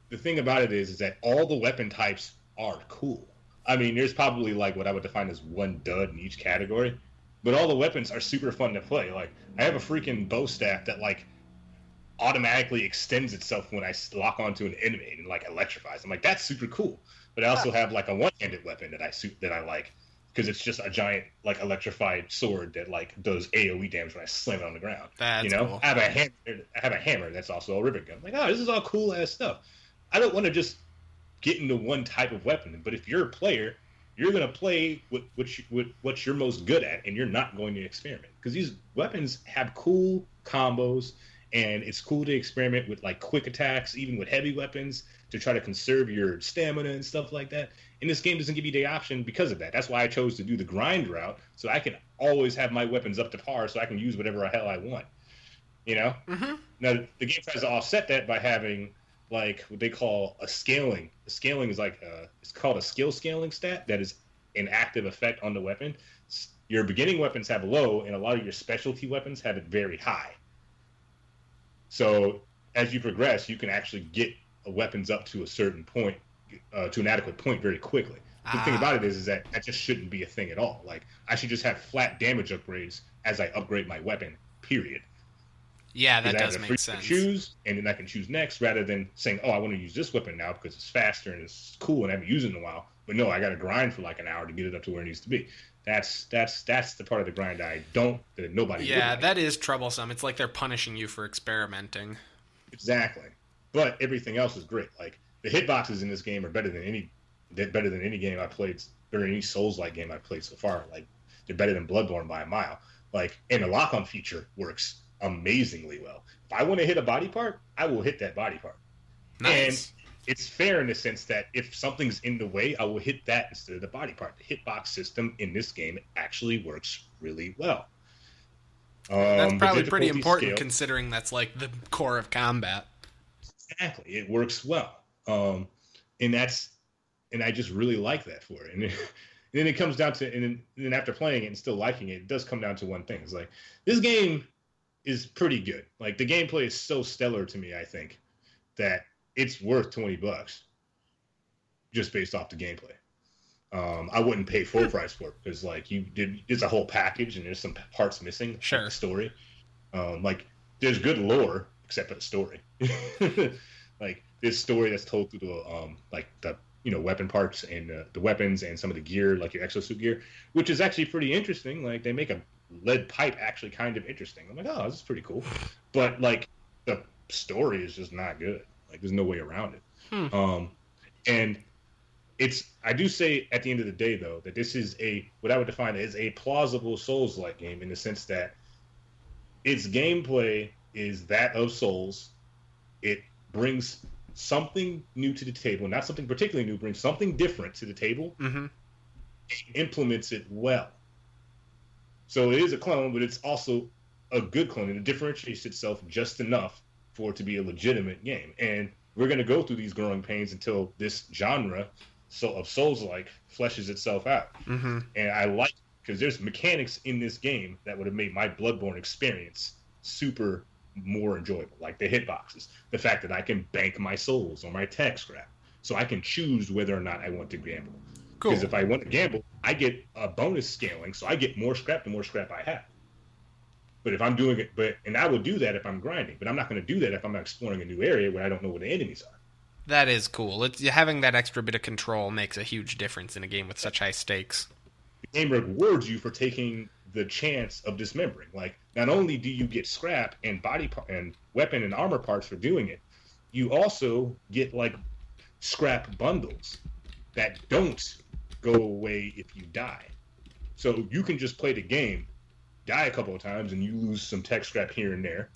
Speaker 4: The thing about it is that all the weapon types are cool. I mean, there's probably what I would define as 1 dud in each category, but all the weapons are super fun to play. I have a freaking bow staff that automatically extends itself when I lock onto an enemy and electrifies. I'm like, that's super cool. But I also have a one-handed weapon that I like because it's just a giant electrified sword that does AOE damage when I slam it on the ground.
Speaker 2: That's cool.
Speaker 4: I have a hammer that's also a rivet gun. I'm like, oh, this is all cool ass stuff. I don't want to just get into one type of weapon, but if you're a player, you're going to play with what you're most good at, and you're not going to experiment because these weapons have cool combos, and it's cool to experiment with quick attacks, even with heavy weapons, to try to conserve your stamina and stuff like that. And this game doesn't give you the option because of that. That's why I chose to do the grind route, so I can always have my weapons up to par, so I can use whatever the hell I want.
Speaker 2: Mm-hmm.
Speaker 4: Now the game tries to offset that by having what they call a scaling. The scaling is it's called a skill scaling stat that is an active effect on the weapon. Your beginning weapons have low, and a lot of your specialty weapons have it very high. So as you progress, you can actually get weapons up to a certain point, to an adequate point very quickly. The thing about it is that just shouldn't be a thing at all. Like, I should just have flat damage upgrades as I upgrade my weapon, period.
Speaker 2: Yeah, that does make sense.
Speaker 4: Choose, and then I can choose next, rather than saying, oh, I want to use this weapon now because it's faster and it's cool and I haven't used it in a while. But no, I got to grind for like an hour to get it up to where it needs to be. That's the part of the grind that nobody.
Speaker 2: Yeah, that is troublesome. It's like they're punishing you for experimenting.
Speaker 4: Exactly, but everything else is great. Like, the hitboxes in this game are better than any game I played, or any Souls-like game I've played so far. Like, they're better than Bloodborne by a mile. Like, and the lock-on feature works amazingly well. If I want to hit a body part, I will hit that body part.
Speaker 2: Nice.
Speaker 4: And it's fair in the sense that if something's in the way, I will hit that instead of the body part. The hitbox system in this game actually works really well.
Speaker 2: That's probably pretty important considering that's like the core of combat.
Speaker 4: Exactly. It works well. And I just really like that for it. And then it comes down to, and then after playing it and still liking it, it does come down to one thing. It's like, this game is pretty good. Like, the gameplay is so stellar to me, I think, that it's worth $20 just based off the gameplay. I wouldn't pay full price for it because, like, it's a whole package and there's some parts missing.
Speaker 2: Sure.
Speaker 4: Like the story. Like, there's good lore except for the story. Like, this story that's told through the weapon parts and the weapons and some of the gear, like your exosuit gear, which is actually pretty interesting. Like, they make a lead pipe actually kind of interesting. I'm like, oh, this is pretty cool. But, like, the story is just not good. Like, there's no way around it. And I do say at the end of the day, though, that this is what I would define as a plausible Souls-like game, in the sense that its gameplay is that of Souls. It brings something new to the table, not something particularly new, brings something different to the table, and implements it well. So it is a clone, but it's also a good clone, and it differentiates itself just enough for it to be a legitimate game. And we're going to go through these growing pains until this genre of Souls-like fleshes itself out. And I like, because there's mechanics in this game that would have made my Bloodborne experience super more enjoyable, like the hitboxes, the fact that I can bank my souls or my tech scrap, so I can choose whether or not I want to gamble.
Speaker 2: Cool.
Speaker 4: Because if I want to gamble, I get a bonus scaling, so I get more scrap the more scrap I have. But if I'm doing it, and I will do that if I'm grinding, but I'm not going to do that if I'm exploring a new area where I don't know where the enemies are.
Speaker 2: That is cool. Having that extra bit of control makes a huge difference in a game with such high stakes.
Speaker 4: The game rewards you for taking the chance of dismembering. Like, not only do you get scrap and and weapon and armor parts for doing it, you also get, like, scrap bundles that don't go away if you die. So you can just play the game, die a couple of times, and you lose some tech scrap here and there.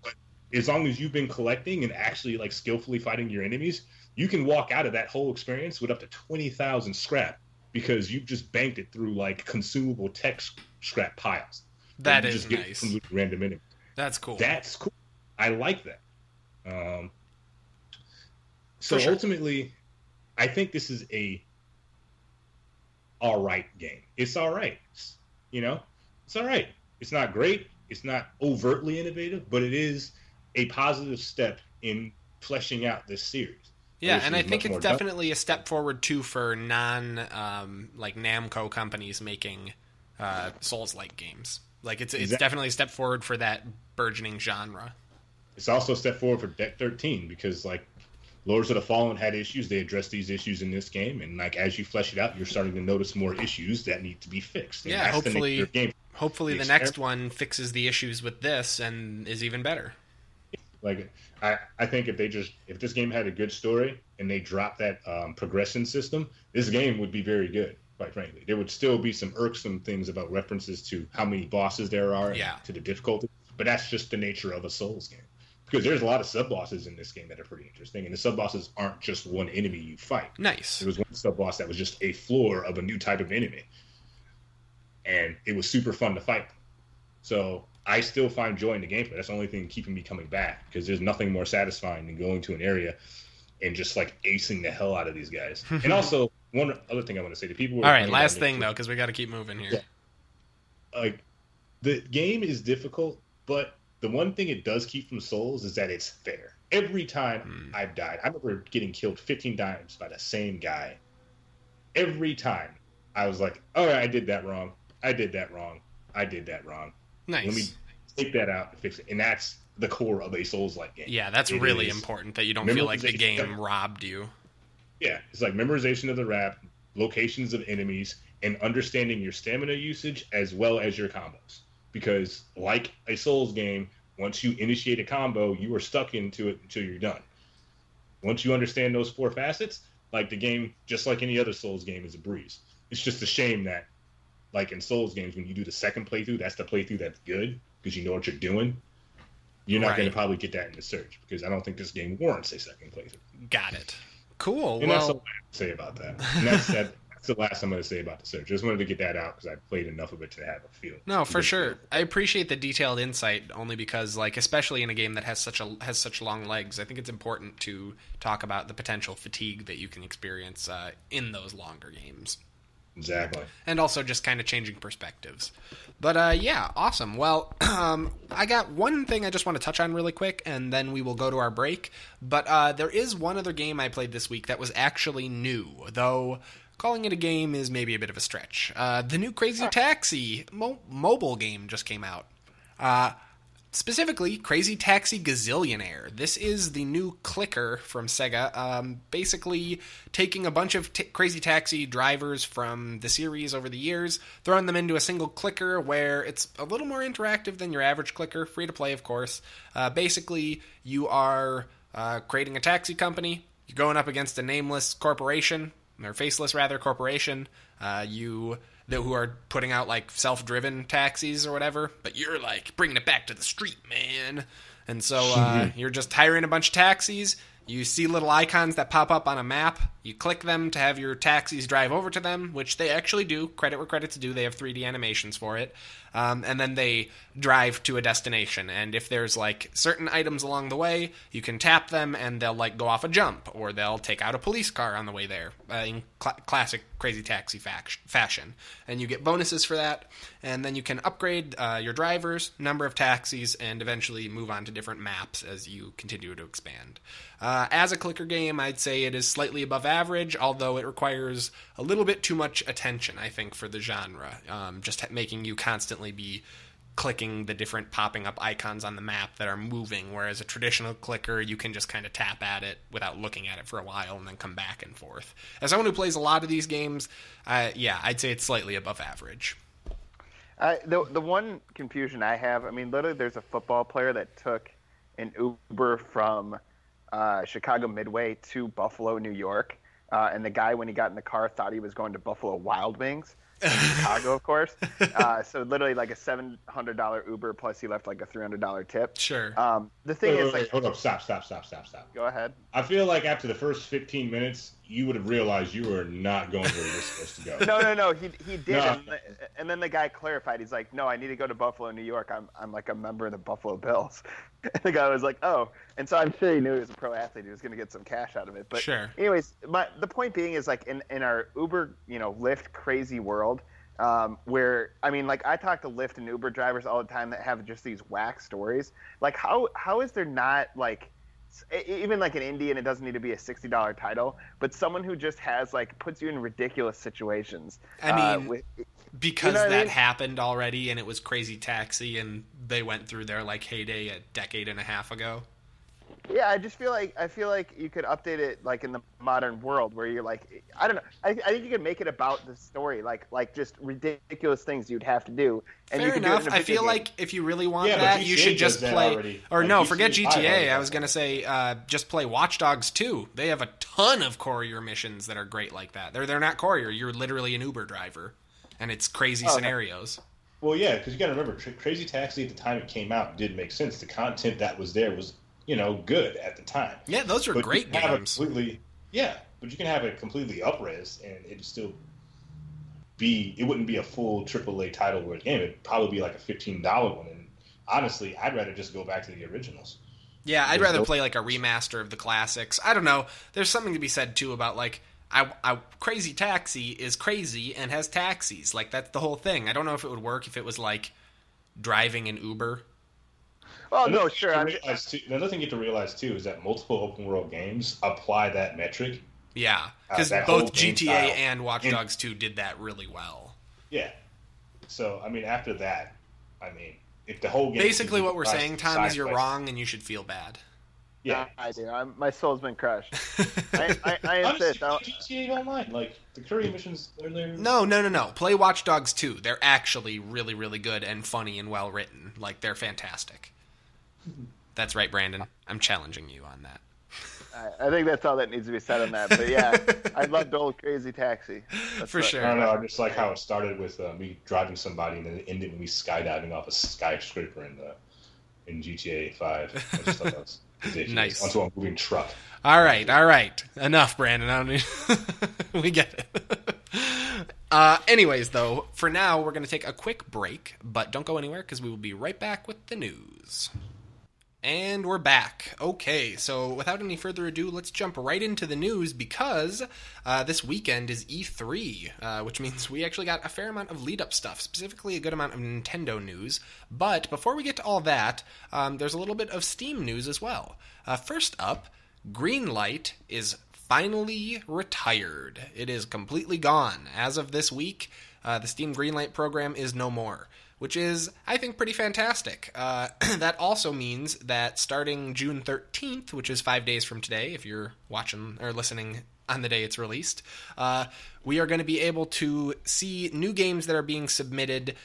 Speaker 4: But as long as you've been collecting and actually, like, skillfully fighting your enemies, you can walk out of that whole experience with up to 20,000 scrap, because you've just banked it through, like, consumable tech scrap piles.
Speaker 2: That is nice.
Speaker 4: From random enemies.
Speaker 2: That's cool.
Speaker 4: That's cool. I like that. So
Speaker 2: sure.
Speaker 4: Ultimately, I think this is a all right game. It's all right. It's all right. It's not great. It's not overtly innovative, but it is a positive step in fleshing out this series.
Speaker 2: Yeah, and I think it's definitely a step forward, too, for like Namco companies making Souls-like games. Like, it's definitely a step forward for that burgeoning genre.
Speaker 4: It's also a step forward for Deck 13, because, like, Lords of the Fallen had issues. They addressed these issues in this game, and, like, as you flesh it out, you're starting to notice more issues that need to be fixed. And
Speaker 2: yeah, hopefully the next one fixes the issues with this and is even better.
Speaker 4: Like, I think if this game had a good story and they dropped that progression system, this game would be very good, quite frankly. There would still be some irksome things about references to how many bosses there are, to the difficulty, but that's just the nature of a Souls game. Because there's a lot of sub-bosses in this game that are pretty interesting, and the sub-bosses aren't just one enemy you fight.
Speaker 2: Nice.
Speaker 4: There was one sub-boss that was just a floor of a new type of enemy, and it was super fun to fight. So I still find joy in the gameplay. That's the only thing keeping me coming back, because there's nothing more satisfying than going to an area and just, like, acing the hell out of these guys. And also, one other thing I want to say to people...
Speaker 2: All right, last thing, though, because we got to keep moving here.
Speaker 4: Yeah. Like, the game is difficult, but the one thing it does keep from Souls is that it's fair. Every time I've died, I remember getting killed 15 times by the same guy every time I was like, all right, I did that wrong.
Speaker 2: Nice.
Speaker 4: Let me take that out and fix it. And that's the core of a Souls-like game.
Speaker 2: Yeah, that's really important, that you don't feel like the game robbed you.
Speaker 4: Yeah, it's like memorization of the map, locations of enemies, and understanding your stamina usage as well as your combos. Because like a Souls game, once you initiate a combo, you are stuck into it until you're done. Once you understand those 4 facets, like the game, just like any other Souls game, is a breeze. It's just a shame that, like in Souls games, when you do the second playthrough, that's the playthrough that's good because you know what you're doing. You're not going to probably get that in the search because I don't think this game warrants a second playthrough.
Speaker 2: Got it. Cool.
Speaker 4: And that's all I have to say about that. And that's the last I'm going to say about the search. Just wanted to get that out because I played enough of it to have a feel.
Speaker 2: No, for sure. I appreciate the detailed insight only because, like, especially in a game that has such long legs, I think it's important to talk about the potential fatigue that you can experience in those longer games.
Speaker 4: Exactly.
Speaker 2: And also just kind of changing perspectives. But, yeah, awesome. Well, I got one thing I just want to touch on really quick, and then we will go to our break. But there is one other game I played this week that was actually new, though calling it a game is maybe a bit of a stretch. The new Crazy Taxi mobile game just came out. Specifically, Crazy Taxi Gazillionaire. This is the new clicker from Sega, basically taking a bunch of Crazy Taxi drivers from the series over the years, throwing them into a single clicker where it's a little more interactive than your average clicker, free to play, of course. Basically, you are creating a taxi company, you're going up against a nameless corporation, or faceless, rather, corporation, who are putting out, like, self-driven taxis or whatever, but you're, like, bringing it back to the street, man. And so you're just hiring a bunch of taxis. You see little icons that pop up on a map. You click them to have your taxis drive over to them, which they actually do. Credit where credit's due. They have 3D animations for it. And then they drive to a destination. And if there's, like, certain items along the way, you can tap them and they'll, like, go off a jump. Or they'll take out a police car on the way there in classic Crazy Taxi fashion. And you get bonuses for that. And then you can upgrade your drivers, number of taxis, and eventually move on to different maps as you continue to expand. As a clicker game, I'd say it is slightly above average, although it requires a little bit too much attention, I think, for the genre. Just making you constantly be clicking the different popping up icons on the map that are moving, whereas a traditional clicker, you can just kind of tap at it without looking at it for a while and then come back and forth. As someone who plays a lot of these games, I'd say it's slightly above average.
Speaker 3: The one confusion I have, I mean, literally there's a football player that took an Uber from Chicago Midway to Buffalo, New York, and the guy, when he got in the car, thought he was going to Buffalo Wild Wings in Chicago, of course. So literally like a $700 Uber, plus he left like a $300 tip.
Speaker 2: Sure.
Speaker 3: The thing is, like,
Speaker 4: hold up, stop.
Speaker 3: Go ahead.
Speaker 4: I feel like after the first 15 minutes, you would have realized you were not going where you're supposed to go.
Speaker 3: No. He did, no. And then the guy clarified. He's like, "No, I need to go to Buffalo, New York. I'm like a member of the Buffalo Bills." And the guy was like, "Oh," and so I'm sure he knew he was a pro athlete. He was going to get some cash out of it. But
Speaker 2: sure.
Speaker 3: Anyways, the point being is, like, in our Uber, Lyft crazy world, where, I mean, like, I talk to Lyft and Uber drivers all the time that have just these whack stories. Like, how is there not, like, even like an indie, and it doesn't need to be a $60 title, but someone who just has, like, puts you in ridiculous situations.
Speaker 2: I mean, because that happened already, and it was Crazy Taxi, and they went through their, like, heyday a decade and a half ago.
Speaker 3: Yeah, I feel like you could update it, like, in the modern world, where you're like, I don't know. I think you could make it about the story, like just ridiculous things you'd have to do. And
Speaker 2: fair
Speaker 3: you could
Speaker 2: enough.
Speaker 3: Do it in a
Speaker 2: I feel
Speaker 3: game.
Speaker 2: like if you really want that, you should just play. Or no, forget GTA. I was gonna say just play Watch Dogs 2. They have a ton of courier missions that are great like that. They're not courier. You're literally an Uber driver, and it's crazy scenarios.
Speaker 4: Well, yeah, because you got to remember, Crazy Taxi at the time it came out did make sense. The content that was there was, good at the time.
Speaker 2: Yeah, those were great games.
Speaker 4: But you can have it completely up-res, and it'd still it wouldn't be a full AAA title worth game. It'd probably be like a $15 one. And honestly, I'd rather just go back to the originals.
Speaker 2: Yeah, I'd rather play like a remaster of the classics. I don't know. There's something to be said too about, like, Crazy Taxi is crazy and has taxis. Like, that's the whole thing. I don't know if it would work if it was like driving an Uber.
Speaker 3: Oh, no, sure.
Speaker 4: Another thing you have to realize, too, is that multiple open-world games apply that metric
Speaker 2: Yeah, because both GTA and Watch Dogs 2 did that really well.
Speaker 4: Yeah. So, I mean, after that, if the whole game...
Speaker 2: Basically what we're saying, Tom, is you're wrong and you should feel bad.
Speaker 3: Yeah, I do. My soul's been crushed. I insist.
Speaker 4: GTA Online, like, the Curry missions are there.
Speaker 2: No. Play Watch Dogs 2. They're actually really, really good and funny and well-written. Like, they're fantastic. That's right, Brandon. I'm challenging you on that.
Speaker 3: I think that's all that needs to be said on that. But yeah, I loved Old Crazy Taxi.
Speaker 2: For sure.
Speaker 4: I don't know. I just like how it started with me driving somebody, and then it ended with me skydiving off a skyscraper in GTA 5. I just thought that was ridiculous.
Speaker 2: Nice.
Speaker 4: Onto a moving truck.
Speaker 2: All right. Enough, Brandon. I don't need... We get it. Anyways, though, for now, we're going to take a quick break, but don't go anywhere because we will be right back with the news. And we're back. Okay, so without any further ado, let's jump right into the news because this weekend is E3, which means we actually got a fair amount of lead-up stuff, specifically a good amount of Nintendo news. But before we get to all that, there's a little bit of Steam news as well. First up, Greenlight is finally retired. It is completely gone. As of this week, the Steam Greenlight program is no more, which is, I think, pretty fantastic. That also means that starting June 13th, which is 5 days from today, if you're watching or listening on the day it's released, we are going to be able to see new games that are being submitted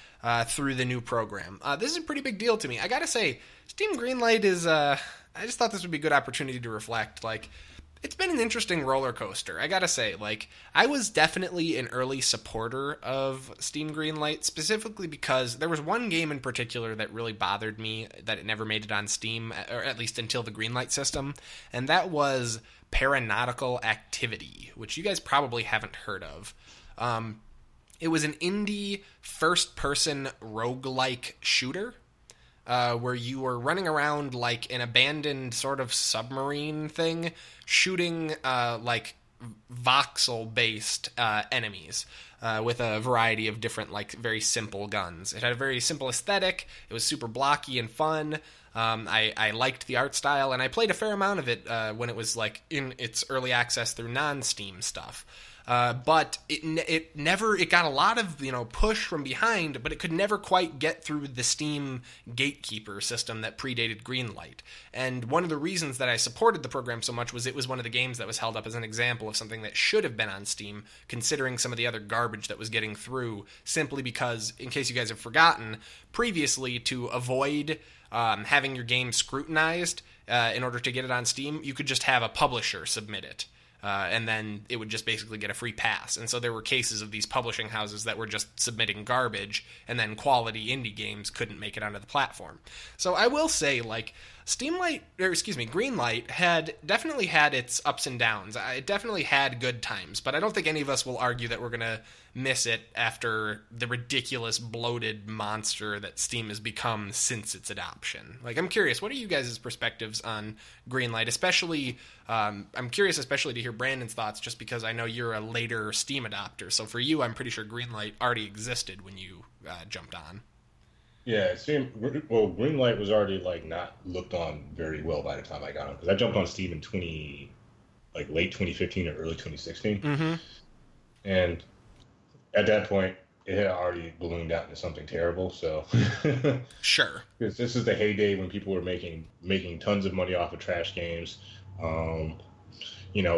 Speaker 2: through the new program. This is a pretty big deal to me. I gotta say, Steam Greenlight is... I just thought this would be a good opportunity to reflect. Like, it's been an interesting roller coaster. I gotta say, like, I was definitely an early supporter of Steam Greenlight, specifically because there was one game in particular that really bothered me that it never made it on Steam, or at least until the Greenlight system, and that was Paranautical Activity, which you guys probably haven't heard of. It was an indie first-person roguelike shooter, where you were running around like an abandoned sort of submarine thing, shooting like voxel-based enemies with a variety of different, like, very simple guns. It had a very simple aesthetic. It was super blocky and fun. I liked the art style, and I played a fair amount of it when it was like in its early access through non-Steam stuff. But it got a lot of, push from behind, but it could never quite get through the Steam gatekeeper system that predated Greenlight. And one of the reasons that I supported the program so much was it was one of the games that was held up as an example of something that should have been on Steam, considering some of the other garbage that was getting through, simply because, in case you guys have forgotten, previously, to avoid having your game scrutinized in order to get it on Steam, you could just have a publisher submit it. And then it would just basically get a free pass. And so there were cases of these publishing houses that were just submitting garbage, and then quality indie games couldn't make it onto the platform. So I will say, like, Greenlight had definitely had its ups and downs. It definitely had good times, but I don't think any of us will argue that we're going to miss it after the ridiculous bloated monster that Steam has become since its adoption. Like, I'm curious, what are you guys' perspectives on Greenlight? Especially, I'm curious especially to hear Brandon's thoughts, just because I know you're a later Steam adopter. So for you, I'm pretty sure Greenlight already existed when you jumped on.
Speaker 4: Yeah, Greenlight was already like not looked on very well by the time I got on, because I jumped on Steam in late 2015 or early 2016,
Speaker 2: mm-hmm.
Speaker 4: and at that point it had already ballooned out into something terrible. So
Speaker 2: sure,
Speaker 4: because this is the heyday when people were making tons of money off of trash games.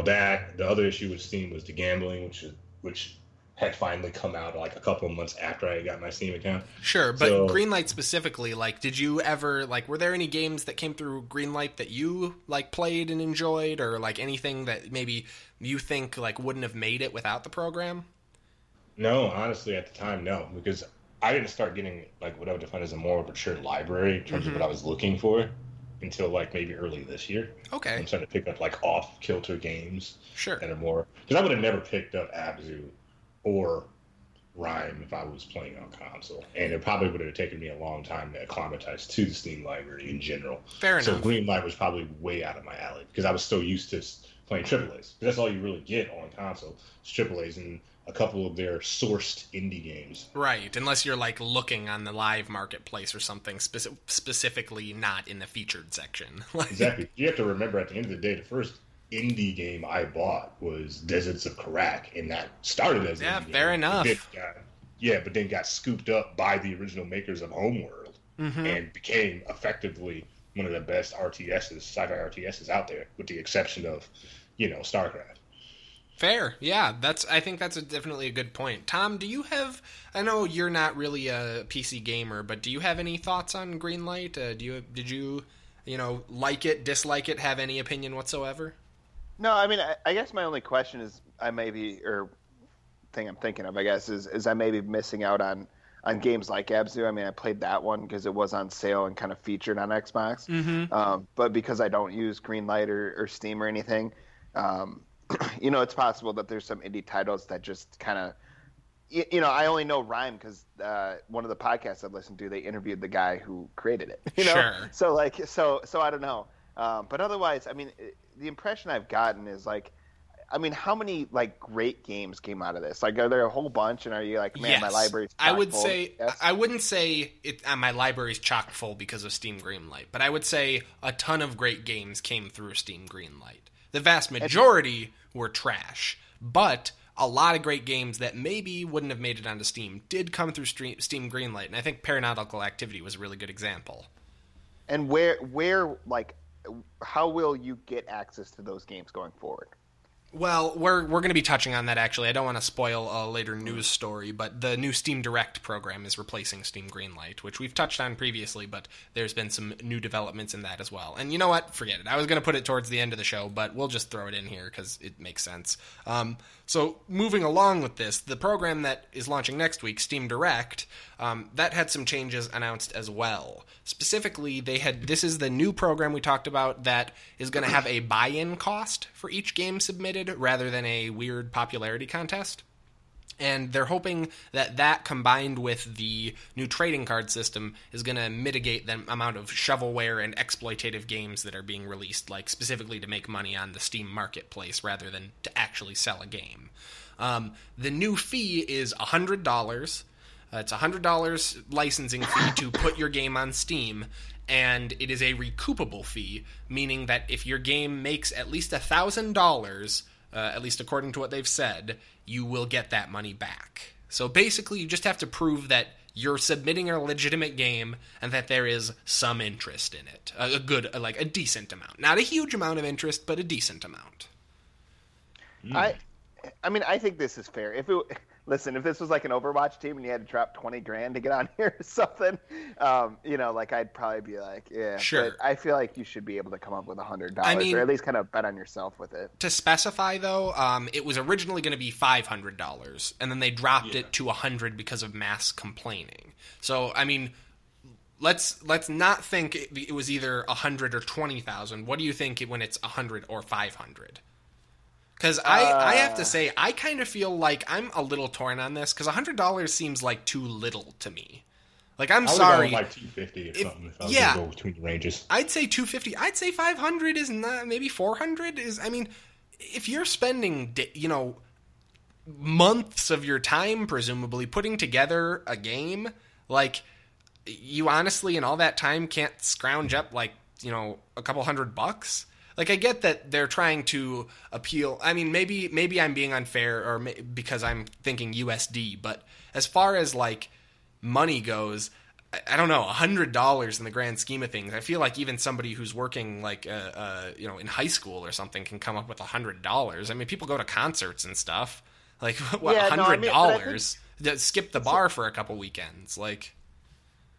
Speaker 4: That the other issue with Steam was the gambling, which had finally come out like a couple of months after I got my Steam account.
Speaker 2: Sure, but Greenlight specifically, like, did you ever, like, were there any games that came through Greenlight that you, like, played and enjoyed, or, like, anything that maybe you think, like, wouldn't have made it without the program?
Speaker 4: No, honestly, at the time, no, because I didn't start getting, like, what I would define as a more mature library in terms of what I was looking for until, like, maybe early this year.
Speaker 2: Okay.
Speaker 4: I'm starting to pick up, like, off-kilter games.
Speaker 2: Sure.
Speaker 4: That are more, because I would have never picked up Abzu or Rime if I was playing on console, and it probably would have taken me a long time to acclimatize to the Steam library in general.
Speaker 2: Fair enough.
Speaker 4: So Greenlight was probably way out of my alley because I was so used to playing AAAs. That's all you really get on console. It's AAAs and a couple of their sourced indie games.
Speaker 2: Right, unless you're like looking on the live marketplace or something specifically not in the featured section.
Speaker 4: Exactly. You have to remember, at the end of the day, the first indie game I bought was Deserts of Karak, and that started as an indie
Speaker 2: fair
Speaker 4: game,
Speaker 2: enough.
Speaker 4: But then got scooped up by the original makers of Homeworld and became effectively one of the best RTSs, sci-fi RTSs out there, with the exception of, StarCraft.
Speaker 2: Fair, yeah. I think that's definitely a good point. Tom, do you have? I know you're not really a PC gamer, but do you have any thoughts on Greenlight? Did you like it, dislike it, have any opinion whatsoever?
Speaker 3: No, I mean, I guess my only question is thing I'm thinking of, I guess, is I may be missing out on games like Abzu. I mean, I played that one because it was on sale and kind of featured on Xbox. But because I don't use Greenlight or Steam or anything, it's possible that there's some indie titles that just kind of, I only know Rime because one of the podcasts I've listened to, they interviewed the guy who created it.
Speaker 2: Sure.
Speaker 3: So I don't know. But otherwise, I mean, the impression I've gotten is how many great games came out of this? Are there a whole bunch? And are you like, man,
Speaker 2: yes.
Speaker 3: My library's chock
Speaker 2: I would
Speaker 3: full?
Speaker 2: say
Speaker 3: Yes?
Speaker 2: I wouldn't say my library's chock full because of Steam Greenlight, but I would say a ton of great games came through Steam Greenlight. The vast majority were trash, but a lot of great games that maybe wouldn't have made it onto Steam did come through Steam Greenlight, and I think Paranautical Activity was a really good example.
Speaker 3: And how will you get access to those games going forward?
Speaker 2: Well, we're going to be touching on that, actually. I don't want to spoil a later news story, but the new Steam Direct program is replacing Steam Greenlight, which we've touched on previously, but there's been some new developments in that as well. And you know what? Forget it. I was going to put it towards the end of the show, but we'll just throw it in here because it makes sense. So moving along with this, the program that is launching next week, Steam Direct, that had some changes announced as well. Specifically, this is the new program we talked about that is going to have a buy-in cost for each game submitted rather than a weird popularity contest. And they're hoping that combined with the new trading card system is going to mitigate the amount of shovelware and exploitative games that are being released, like specifically to make money on the Steam marketplace rather than to actually sell a game. The new fee is $100. It's a $100 licensing fee to put your game on Steam, and it is a recoupable fee, meaning that if your game makes at least $1,000, at least according to what they've said, you will get that money back. So basically, you just have to prove that you're submitting a legitimate game and that there is some interest in it. A decent amount. Not a huge amount of interest, but a decent amount.
Speaker 3: I mean, I think this is fair. If this was like an Overwatch team and you had to drop $20,000 to get on here or something, I'd probably be like, yeah.
Speaker 2: Sure.
Speaker 3: But I feel like you should be able to come up with $100,
Speaker 2: or
Speaker 3: at least kind of bet on yourself with it.
Speaker 2: To specify, though, it was originally going to be $500, and then they dropped it to $100 because of mass complaining. So, I mean, let's not think it was either $100 or $20,000. What do you think when it's $100 or $500? Because I have to say, I kind of feel like I'm a little torn on this, because $100 seems like too little to me. Like, I'm sorry.
Speaker 4: Like $250 or something. If I was going to go between the ranges.
Speaker 2: I'd say $250. I'd say $500 is not, maybe $400 is, I mean, if you're spending, months of your time, presumably, putting together a game, like, you honestly, in all that time, can't scrounge up, like, a couple $100. Like, I get that they're trying to appeal. I mean, maybe I'm being unfair or because I'm thinking USD, but as far as, like, money goes, I don't know, $100 in the grand scheme of things. I feel like even somebody who's working, like, in high school or something can come up with $100. I mean, people go to concerts and stuff. Like, what, $100? Skip the bar for a couple weekends. Like...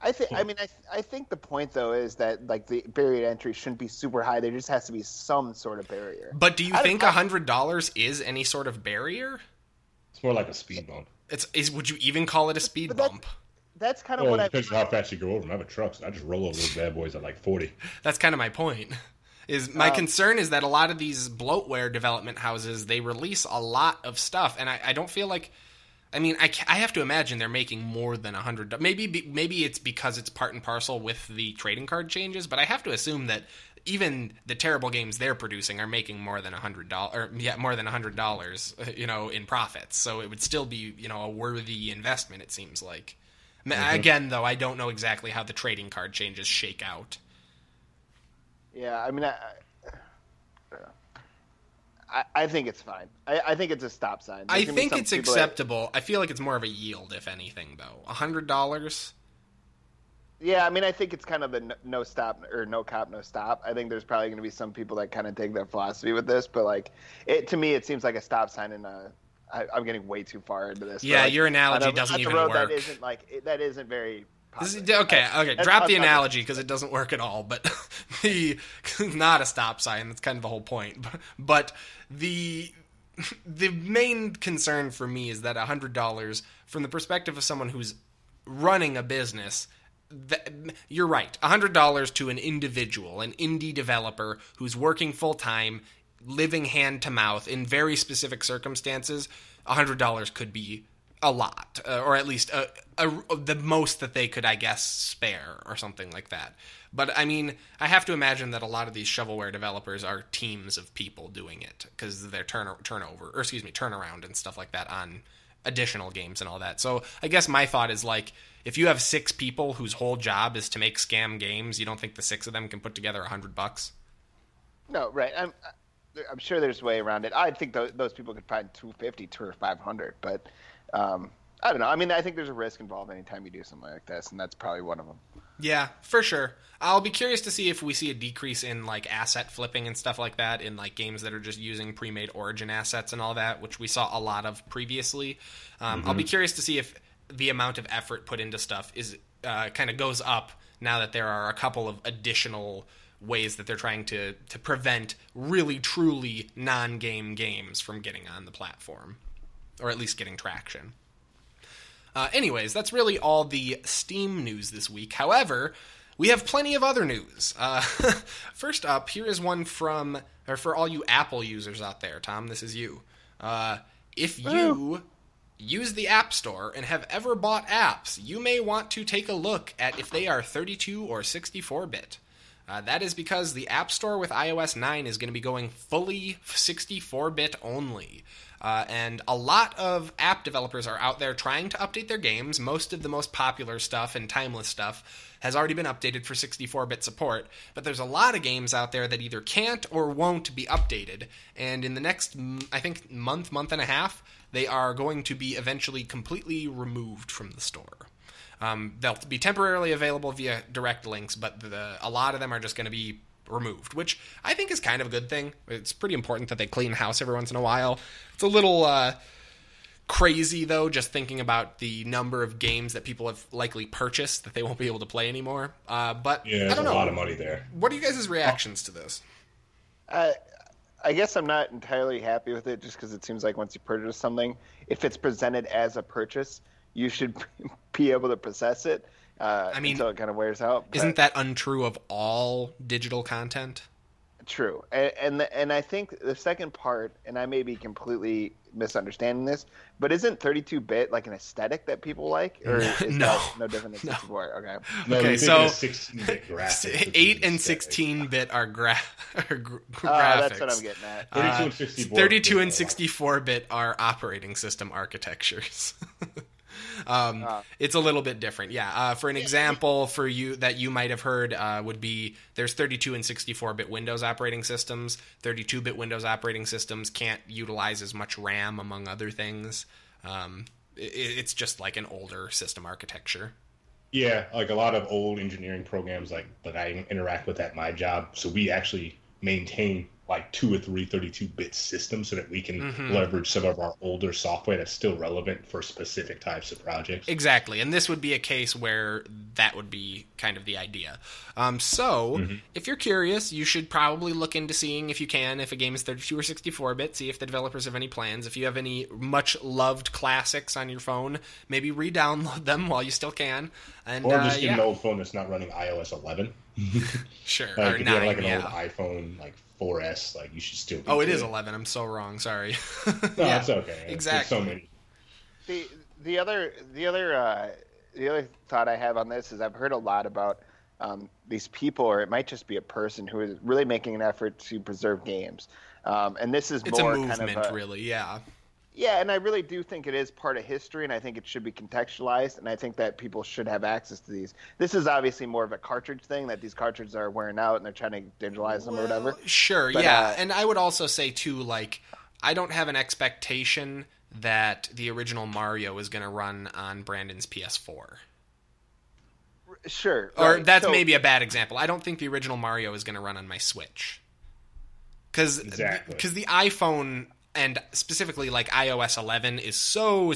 Speaker 3: I think the point, though, is that, like, the barrier to entry shouldn't be super high. There just has to be some sort of barrier.
Speaker 2: But do you think $100 is any sort of barrier?
Speaker 4: It's more like a speed bump.
Speaker 2: Would you even call it a speed bump?
Speaker 3: That's kind of what I...
Speaker 4: It depends on how fast you go over them. I have a truck, so I just roll over those bad boys at, like, 40. That's
Speaker 2: kind of my point. My concern is that a lot of these bloatware development houses, they release a lot of stuff, and I don't feel like... I mean, I have to imagine they're making more than $100. Maybe it's because it's part and parcel with the trading card changes, but I have to assume that even the terrible games they're producing are making more than $100, more than $100, in profits. So it would still be, a worthy investment, it seems like. Mm-hmm. Again, though, I don't know exactly how the trading card changes shake out.
Speaker 3: Yeah, I mean, I think it's fine. I think it's a stop sign.
Speaker 2: I think it's acceptable. I feel like it's more of a yield, if anything, though. $100?
Speaker 3: Yeah, I mean, I think it's kind of the no stop or no cop, no stop. I think there's probably going to be some people that kind of take that philosophy with this, but like, to me, it seems like a stop sign. And I'm getting way too far into this.
Speaker 2: Yeah,
Speaker 3: like,
Speaker 2: your analogy doesn't even work.
Speaker 3: That isn't very.
Speaker 2: Okay. Drop the analogy because it doesn't work at all. But not a stop sign. That's kind of the whole point. But the main concern for me is that $100, from the perspective of someone who's running a business, you're right. $100 to an individual, an indie developer who's working full time, living hand to mouth in very specific circumstances, $100 could be a lot, or at least the most that they could, I guess, spare or something like that. But I mean, I have to imagine that a lot of these shovelware developers are teams of people doing it because of their turnaround and stuff like that on additional games and all that. So I guess my thought is like, if you have 6 people whose whole job is to make scam games, you don't think the 6 of them can put together $100?
Speaker 3: No, right. I'm sure there's a way around it. I think those people could find $250 or $500, but I don't know. I mean, I think there's a risk involved anytime you do something like this, and that's probably one of them.
Speaker 2: Yeah, for sure. I'll be curious to see if we see a decrease in like asset flipping and stuff like that in like games that are just using pre-made origin assets and all that, which we saw a lot of previously. I'll be curious to see if the amount of effort put into stuff is kind of goes up now that there are a couple of additional ways that they're trying to prevent really truly non-game games from getting on the platform, or at least getting traction. Anyways, that's really all the Steam news this week. However, we have plenty of other news. First up, here is one for all you Apple users out there. Tom, this is you. If you use the App Store and have ever bought apps, you may want to take a look at if they are 32 or 64-bit. That is because the App Store with iOS 9 is going to be going fully 64-bit only. And a lot of app developers are out there trying to update their games. Most of the most popular stuff and timeless stuff has already been updated for 64-bit support. But there's a lot of games out there that either can't or won't be updated. And in the next, I think, month and a half, they are going to be eventually completely removed from the store. They'll be temporarily available via direct links, but a lot of them are just going to be removed, which I think is kind of a good thing. It's pretty important that they clean house every once in a while. It's a little crazy, though, just thinking about the number of games that people have likely purchased that they won't be able to play anymore. But
Speaker 4: yeah, there's a lot of money there.
Speaker 2: What are you guys' reactions to this?
Speaker 3: I guess I'm not entirely happy with it just because it seems like once you purchase something, if it's presented as a purchase, you should be able to process it. Until it kind of wears out. But
Speaker 2: isn't that untrue of all digital content?
Speaker 3: True. And I think the second part, and I may be completely misunderstanding this, but isn't 32-bit like an aesthetic that people like? Or is that no different than 64? Okay.
Speaker 4: No,
Speaker 2: okay, so
Speaker 4: 16-bit graphics.
Speaker 2: 8 and 16-bit are graphics.
Speaker 3: That's what I'm getting at.
Speaker 2: 32 and 64-bit are operating system architectures. It's a little bit different. Yeah. For an example for you that you might have heard would be there's 32 and 64-bit Windows operating systems. 32-bit Windows operating systems can't utilize as much RAM, among other things. It's just like an older system architecture.
Speaker 4: Yeah, like a lot of old engineering programs like that I interact with at my job. So we actually maintain like 2 or 3 32-bit systems so that we can leverage some of our older software that's still relevant for specific types of projects.
Speaker 2: Exactly, and this would be a case where that would be kind of the idea. If you're curious, you should probably look into seeing if you can, if a game is 32 or 64-bit, see if the developers have any plans. If you have any much-loved classics on your phone, maybe re-download them while you still can. And,
Speaker 4: or just get an old phone that's not running iOS 11.
Speaker 2: Sure,
Speaker 4: or
Speaker 2: if
Speaker 4: 9, you have like an old iPhone, like 4S, like you should still be
Speaker 2: it is 11. I'm so wrong. Sorry.
Speaker 4: No, it's okay.
Speaker 2: Exactly.
Speaker 4: So many.
Speaker 3: The other thought I have on this is I've heard a lot about these people, or it might just be a person who is really making an effort to preserve games. And this is
Speaker 2: it's
Speaker 3: more
Speaker 2: a movement,
Speaker 3: kind of
Speaker 2: really. Yeah.
Speaker 3: Yeah, and I really do think it is part of history, and I think it should be contextualized, and I think that people should have access to these. This is obviously more of a cartridge thing, that these cartridges are wearing out, and they're trying to digitalize them or whatever.
Speaker 2: Sure, but, yeah. And I would also say, too, like, I don't have an expectation that the original Mario is going to run on Brandon's PS4.
Speaker 3: Sure.
Speaker 2: Or that's maybe a bad example. I don't think the original Mario is going to run on my Switch. Because the iPhone... and specifically, like, iOS 11 is so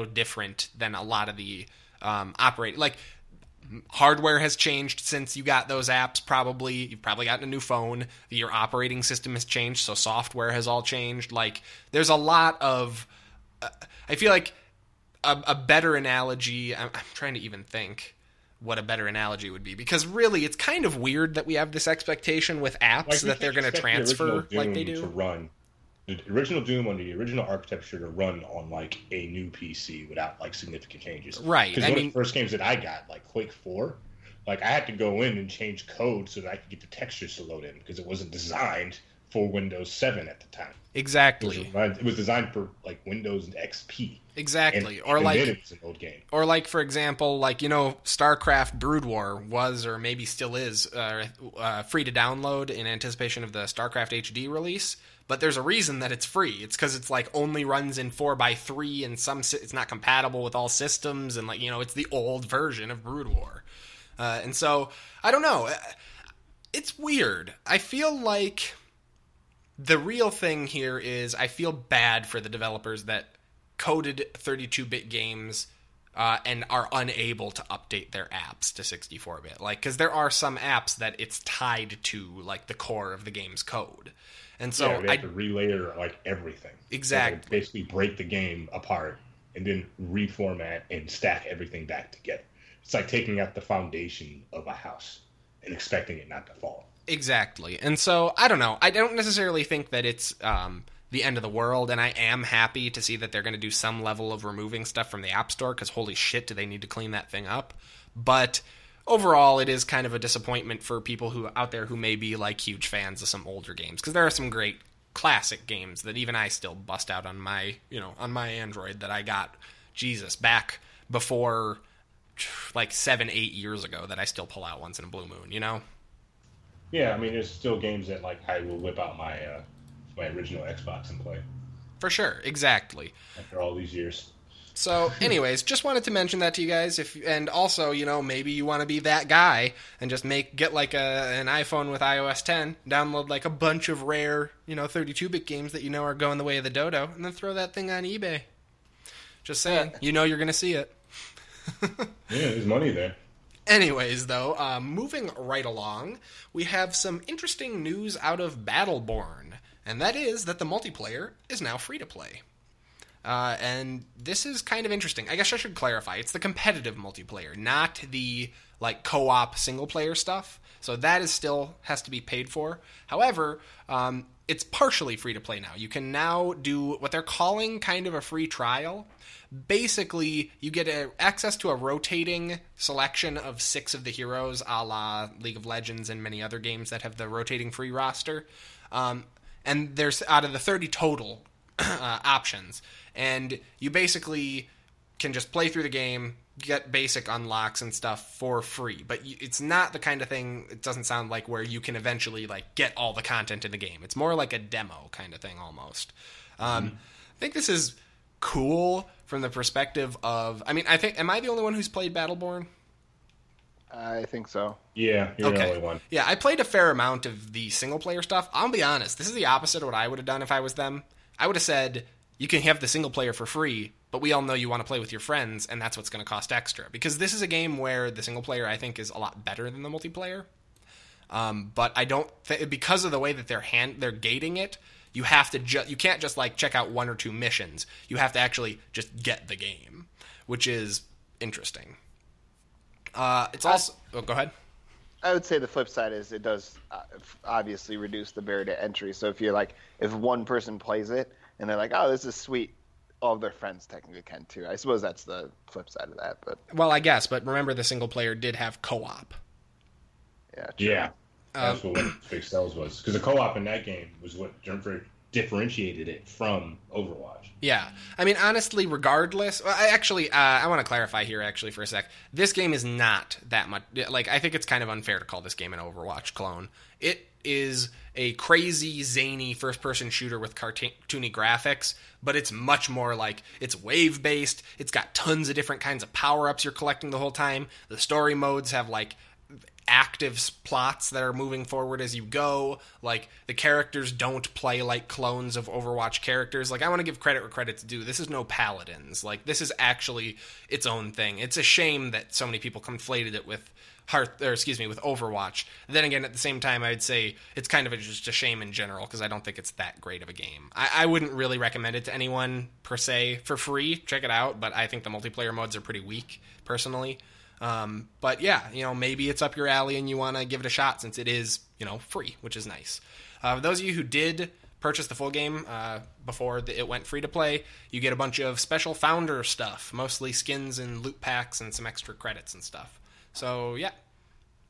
Speaker 2: different than a lot of the operating. Like, hardware has changed since you got those apps, probably. You've probably gotten a new phone. Your operating system has changed, so software has all changed. Like, there's a lot of... I feel like a better analogy... I'm trying to even think what a better analogy would be. Because, really, it's kind of weird that we have this expectation with apps like, that they're going to transfer like they do.
Speaker 4: To run. The original Doom on the original architecture to run on, like, a new PC without, like, significant changes.
Speaker 2: Right.
Speaker 4: Because one of the first games that I got, like Quake 4, like, I had to go in and change code so that I could get the textures to load in because it wasn't designed for Windows 7 at the time.
Speaker 2: Exactly.
Speaker 4: It was designed for, like, Windows XP.
Speaker 2: Exactly.
Speaker 4: And like, then it was an old game.
Speaker 2: Or, like, for example, like, you know, StarCraft Brood War was, or maybe still is, free to download in anticipation of the StarCraft HD release. But there's a reason that it's free. It's because it's, like, only runs in 4x3, and it's not compatible with all systems, and, like, you know, it's the old version of Brood War. And so, I don't know. It's weird. I feel like the real thing here is I feel bad for the developers that coded 32-bit games and are unable to update their apps to 64-bit. Like, because there are some apps that it's tied to, like, the core of the game's code. And so
Speaker 4: they have to relayer, like, everything.
Speaker 2: Exactly.
Speaker 4: So basically break the game apart and then reformat and stack everything back together. It's like taking out the foundation of a house and expecting it not to fall.
Speaker 2: Exactly. And so, I don't know. I don't necessarily think that it's the end of the world, and I am happy to see that they're going to do some level of removing stuff from the App Store, because holy shit, do they need to clean that thing up. But overall, it is kind of a disappointment for people who out there who may be, like, huge fans of some older games, because there are some great classic games that even I still bust out on my, you know, on my Android that I got, back before, like, 7-8 years ago that I still pull out once in a blue moon, you know?
Speaker 4: Yeah, I mean, there's still games that, like, I will whip out my my original Xbox and play.
Speaker 2: For sure, exactly.
Speaker 4: After all these years.
Speaker 2: So, anyways, just wanted to mention that to you guys. And also, you know, maybe you want to be that guy and just get like an iPhone with iOS 10, download like a bunch of rare, you know, 32-bit games that you know are going the way of the dodo, and then throw that thing on eBay. Just saying, you know you're going to see it.
Speaker 4: Yeah, there's money there.
Speaker 2: Anyways, though, moving right along, we have some interesting news out of Battleborn, and that is that the multiplayer is now free to play. And this is kind of interesting. I guess I should clarify. It's the competitive multiplayer, not the, like, co-op single-player stuff. So that is still has to be paid for. However, it's partially free to play now. You can now do what they're calling kind of a free trial. Basically, you get access to a rotating selection of 6 of the heroes, a la League of Legends and many other games that have the rotating free roster. And there's, out of the 30 total options, and you basically can just play through the game, get basic unlocks and stuff for free. But it's not the kind of thing, it doesn't sound like, where you can eventually, like, get all the content in the game. It's more like a demo kind of thing, almost. I think this is cool from the perspective of... I mean, am I the only one who's played Battleborn?
Speaker 3: I think so.
Speaker 4: Yeah, you're the only one.
Speaker 2: Yeah, I played a fair amount of the single-player stuff. I'll be honest, this is the opposite of what I would have done if I was them. I would have said, you can have the single-player for free, but we all know you want to play with your friends, and that's what's going to cost extra. Because this is a game where the single-player, I think, is a lot better than the multiplayer. But I don't... because of the way that they're gating it, you have to you can't just, like, check out 1 or 2 missions. You have to actually just get the game, which is interesting. It's also... go ahead.
Speaker 3: I would say the flip side is it does obviously reduce the barrier to entry. So if one person plays it and they're like, oh, this is sweet, all of their friends technically can too. I suppose that's the flip side of that. But
Speaker 2: well, I guess. But remember, the single player did have co-op.
Speaker 3: Yeah. True.
Speaker 4: Yeah. That's what big sells was. Because the co-op in that game was what differentiated it from Overwatch.
Speaker 2: Yeah. I mean, honestly, regardless... Well, I want to clarify here, actually, for a sec. This game is not that much... Like, I think it's kind of unfair to call this game an Overwatch clone. It is a crazy, zany first-person shooter with cartoony graphics, but it's much more like... It's wave-based. It's got tons of different kinds of power-ups you're collecting the whole time. The story modes have, like... active plots that are moving forward as you go. Like, the characters don't play like clones of Overwatch characters. Like, I want to give credit where credit's due. This is no Paladins. Like, this is actually its own thing. It's a shame that so many people conflated it with with Overwatch. Then again, at the same time, I'd say it's kind of just a shame in general, because I don't think it's that great of a game. I wouldn't really recommend it to anyone, per se, for free. Check it out, but I think the multiplayer modes are pretty weak, personally. But yeah, maybe it's up your alley and you want to give it a shot, since it is, free, which is nice. For those of you who did purchase the full game before it went free to play, you get a bunch of special founder stuff, mostly skins and loot packs and some extra credits and stuff. So yeah,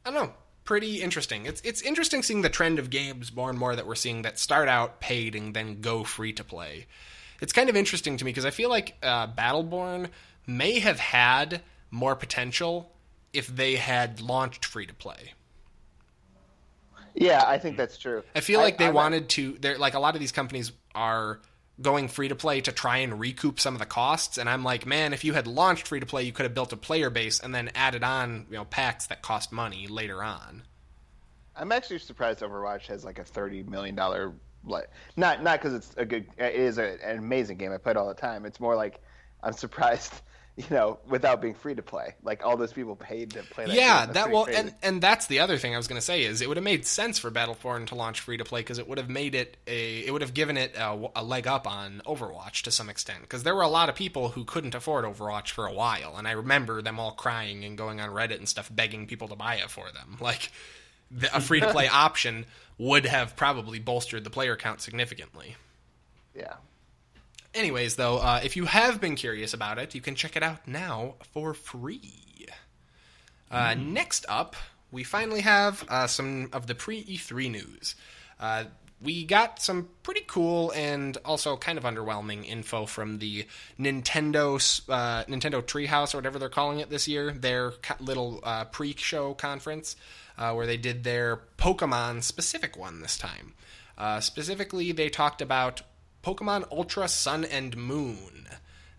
Speaker 2: I don't know, pretty interesting. It's interesting seeing the trend of games more and more that we're seeing that start out paid and then go free to play. It's kind of interesting to me because I feel like Battleborn may have had more potential if they had launched free to play.
Speaker 3: Yeah, I think that's true.
Speaker 2: I feel like they wanted to. They're like, a lot of these companies are going free to play to try and recoup some of the costs, and I'm like, man, if you had launched free to play, you could have built a player base and then added on, packs that cost money later on.
Speaker 3: I'm actually surprised Overwatch has like a $30 million. Not because it is an amazing game. I play it all the time. It's more like I'm surprised. Without being free to play, like all those people paid to play that game.
Speaker 2: Yeah, and that's the other thing I was going to say is it would have made sense for Battleborn to launch free to play, because it would have made it given it a leg up on Overwatch to some extent, because there were a lot of people who couldn't afford Overwatch for a while, and I remember them all crying and going on Reddit and stuff begging people to buy it for them. Like, a free to play option would have probably bolstered the player count significantly.
Speaker 3: Yeah.
Speaker 2: Anyways, though, if you have been curious about it, you can check it out now for free. Next up, we finally have some of the pre-E3 news. We got some pretty cool and also kind of underwhelming info from the Nintendo Treehouse, or whatever they're calling it this year, their little pre-show conference, where they did their Pokemon-specific one this time. Specifically, they talked about Pokemon Ultra Sun and Moon,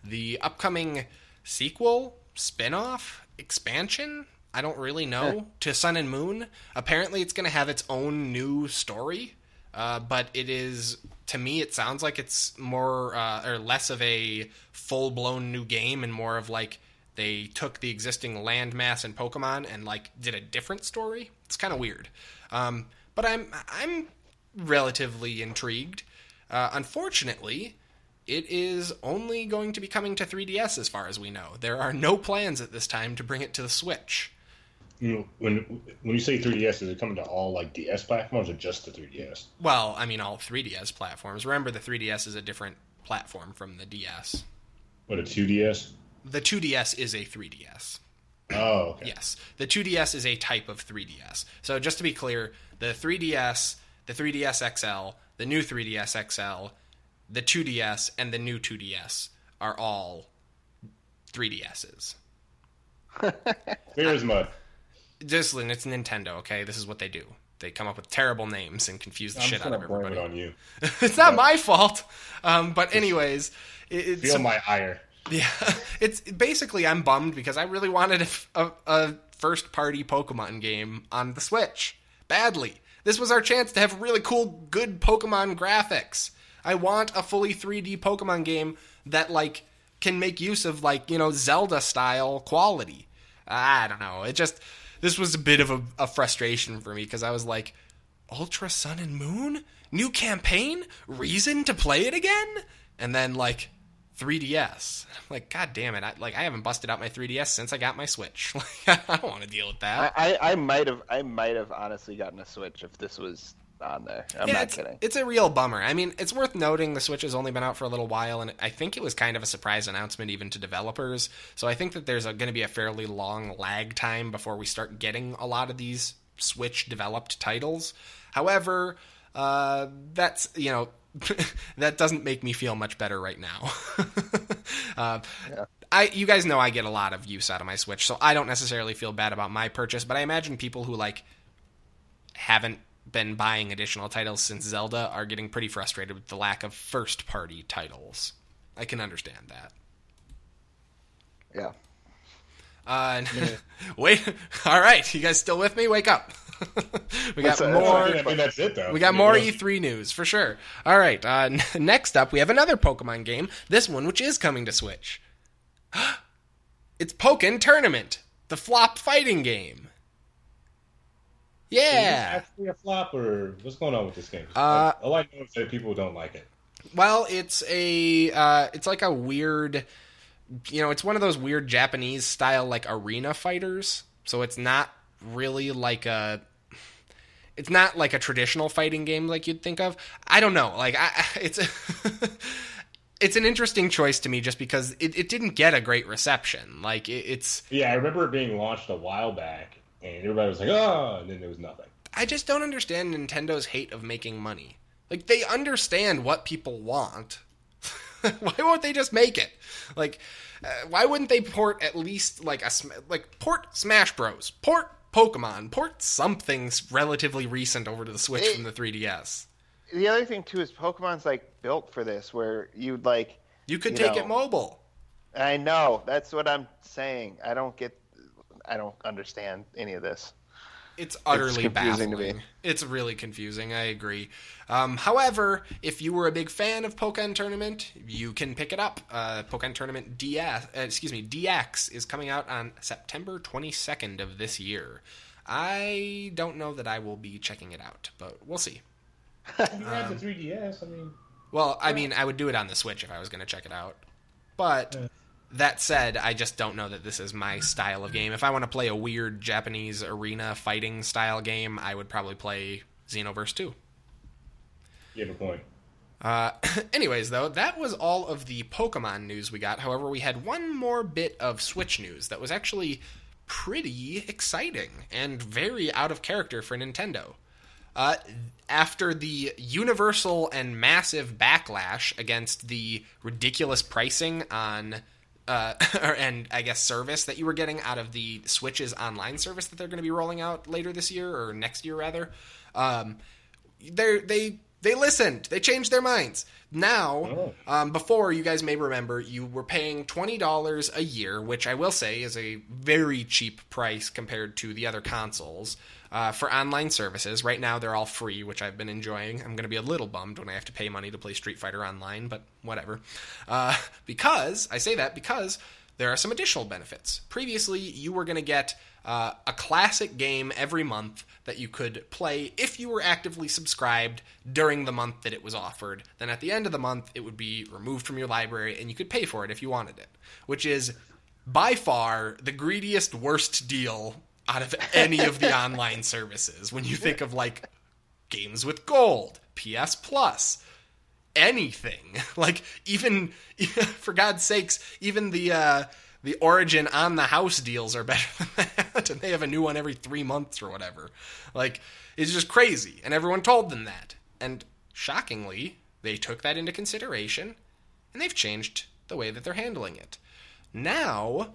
Speaker 2: the upcoming sequel, spin-off, expansion, I don't really know, to Sun and Moon. Apparently it's going to have its own new story, but it is, to me, it sounds like it's more or less of a full-blown new game and more of like they took the existing landmass in Pokemon and like did a different story. It's kind of weird. But I'm relatively intrigued. Unfortunately, it is only going to be coming to 3DS as far as we know. There are no plans at this time to bring it to the Switch.
Speaker 4: When you say 3DS, is it coming to all like DS platforms or just the 3DS?
Speaker 2: Well, I mean all 3DS platforms. Remember, the 3DS is a different platform from the DS.
Speaker 4: What, a 2DS?
Speaker 2: The 2DS is a 3DS.
Speaker 4: Oh, okay.
Speaker 2: Yes. The 2DS is a type of 3DS. So just to be clear, the 3DS, the 3DS XL, the new 3DS XL, the 2DS, and the new 2DS are all 3DSs.
Speaker 4: Clear as mud.
Speaker 2: Just, it's Nintendo, okay? This is what they do. They come up with terrible names and confuse the shit out of everybody.
Speaker 4: I'm just going to blame it on you.
Speaker 2: It's not my fault. But anyways.
Speaker 4: Feel my ire.
Speaker 2: Yeah. It's basically, I'm bummed because I really wanted a first-party Pokemon game on the Switch. Badly. This was our chance to have really cool, good Pokemon graphics. I want a fully 3D Pokemon game that, like, can make use of, like, Zelda-style quality. I don't know. This was a bit of a frustration for me, because I was like, Ultra Sun and Moon? New campaign? Reason to play it again? And then, like, 3DS. I'm like, God damn it. I haven't busted out my 3DS since I got my Switch. I don't want to deal with that.
Speaker 3: I might have honestly gotten a Switch if this was on there. I'm not kidding.
Speaker 2: It's a real bummer. I mean, it's worth noting the Switch has only been out for a little while, and I think it was kind of a surprise announcement even to developers. So I think that there's going to be a fairly long lag time before we start getting a lot of these Switch-developed titles. However, that's, that doesn't make me feel much better right now. You guys know I get a lot of use out of my Switch, so I don't necessarily feel bad about my purchase, but I imagine people who, haven't been buying additional titles since Zelda are getting pretty frustrated with the lack of first-party titles. I can understand that.
Speaker 3: Yeah.
Speaker 2: Wait, all right, you guys still with me? Wake up. We got more.
Speaker 4: I mean, that's it, though.
Speaker 2: We got more E3 news for sure. All right, next up, we have another Pokemon game. This one, which is coming to Switch. It's Pokken Tournament, the flop fighting game. Yeah.
Speaker 4: Is this actually a flop, or what's going on with this game? All I know is that people don't like it.
Speaker 2: Well, it's like a weird, it's one of those weird Japanese style arena fighters. So it's not really it's not like a traditional fighting game like you'd think of. I don't know. It's it's an interesting choice to me just because it didn't get a great reception.
Speaker 4: Yeah, I remember it being launched a while back, and everybody was like, oh, and then there was nothing. I
Speaker 2: just don't understand Nintendo's hate of making money. They understand what people want. Why won't they just make it? Why wouldn't they port at least port Smash Bros, port Pokemon, port something relatively recent over to the Switch from the 3DS?
Speaker 3: The other thing too is Pokemon's built for this, where you
Speaker 2: could take it mobile.
Speaker 3: I know, that's what I'm saying. I don't understand any of this.
Speaker 2: It's utterly
Speaker 3: confusing
Speaker 2: baffling.
Speaker 3: To me.
Speaker 2: It's really confusing. I agree. However, if you were a big fan of Pokken Tournament, you can pick it up. Pokken Tournament DX is coming out on September 22nd of this year. I don't know that I will be checking it out, but we'll see.
Speaker 4: You have the 3DS.
Speaker 2: I would do it on the Switch if I was going to check it out. But that said, I just don't know that this is my style of game. If I want to play a weird Japanese arena fighting style game, I would probably play Xenoverse 2.
Speaker 4: You have a point.
Speaker 2: Anyways, though, that was all of the Pokemon news we got. However, we had one more bit of Switch news that was actually pretty exciting and very out of character for Nintendo. After the universal and massive backlash against the ridiculous pricing on and I guess service that you were getting out of the Switch's online service that they're going to be rolling out later this year, or next year rather, they listened. They changed their minds. Now, before, you guys may remember, you were paying $20 a year, which I will say is a very cheap price compared to the other consoles, for online services. Right now, they're all free, which I've been enjoying. I'm going to be a little bummed when I have to pay money to play Street Fighter Online, but whatever. Because there are some additional benefits. Previously, you were going to get a classic game every month that you could play if you were actively subscribed during the month that it was offered. Then at the end of the month, it would be removed from your library, and you could pay for it if you wanted it, which is by far the greediest, worst deal out of any of the online services. When you think of games with gold, PS Plus, anything, even for God's sakes, even the Origin on the house deals are better than that, and they have a new one every 3 months or whatever. It's just crazy, and everyone told them that. And shockingly, they took that into consideration, and they've changed the way that they're handling it. Now,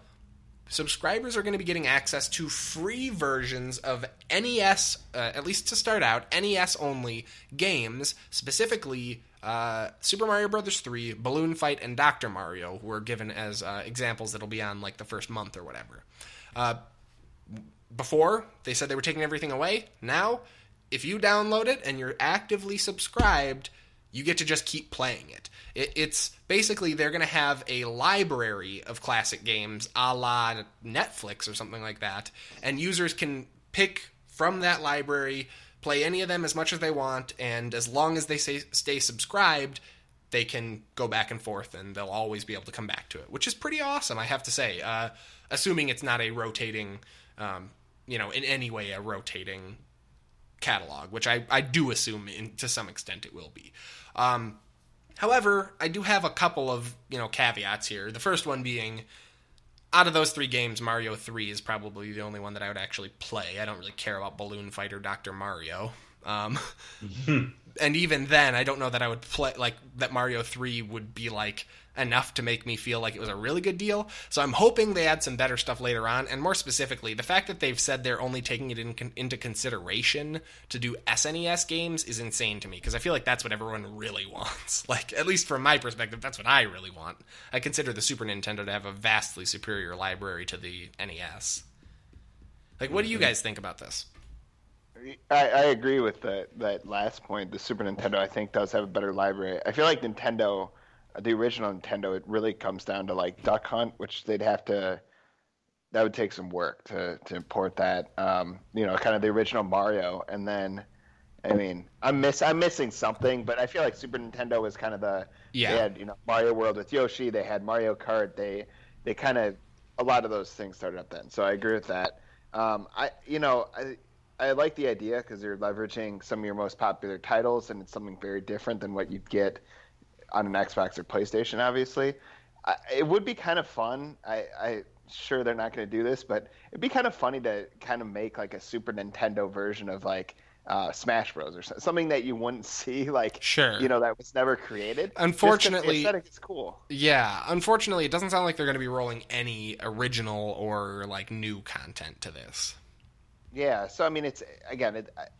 Speaker 2: subscribers are going to be getting access to free versions of NES, at least to start out, NES-only games, specifically Super Mario Bros. 3, Balloon Fight, and Dr. Mario were given as examples that'll be on the first month or whatever. Before, they said they were taking everything away. Now, if you download it and you're actively subscribed, you get to just keep playing it. It's basically, they're going to have a library of classic games a la Netflix or something like that, and users can pick from that library, play any of them as much as they want, and as long as they stay subscribed, they can go back and forth, and they'll always be able to come back to it, which is pretty awesome, I have to say, assuming it's not a rotating, in any way a rotating catalog, which I do assume to some extent it will be. However, I do have a couple of, caveats here. The first one being, out of those three games, Mario 3 is probably the only one that I would actually play. I don't really care about Balloon Fight or Dr. Mario. And even then, I don't know that I would play, like, that Mario 3 would be, like, enough to make me feel like it was a really good deal. So I'm hoping they add some better stuff later on, and more specifically, the fact that they've said they're only taking it into consideration to do SNES games is insane to me, because I feel like that's what everyone really wants. Like, at least from my perspective, that's what I really want. I consider the Super Nintendo to have a vastly superior library to the NES. Like, what do you guys think about this?
Speaker 3: I agree with that last point. The Super Nintendo, I think, does have a better library. I feel like Nintendo, the original Nintendo, it really comes down to like Duck Hunt, which that would take some work to import that. Kind of the original Mario, and then, I mean, I'm missing something, but I feel like Super Nintendo was kind of they had Mario World with Yoshi, they had Mario Kart, they kind of, a lot of those things started up then. So I agree with that. I like the idea because you're leveraging some of your most popular titles, and it's something very different than what you'd get on an Xbox or PlayStation, obviously. It would be kind of fun. I sure they're not going to do this, but it'd be kind of funny to kind of make like a Super Nintendo version of like Smash Bros. Or something that you wouldn't see, like,
Speaker 2: sure,
Speaker 3: that was never created.
Speaker 2: Unfortunately,
Speaker 3: the aesthetic is cool.
Speaker 2: Yeah, unfortunately, it doesn't sound like they're going to be rolling any original or like new content to this.
Speaker 3: Yeah, so I mean,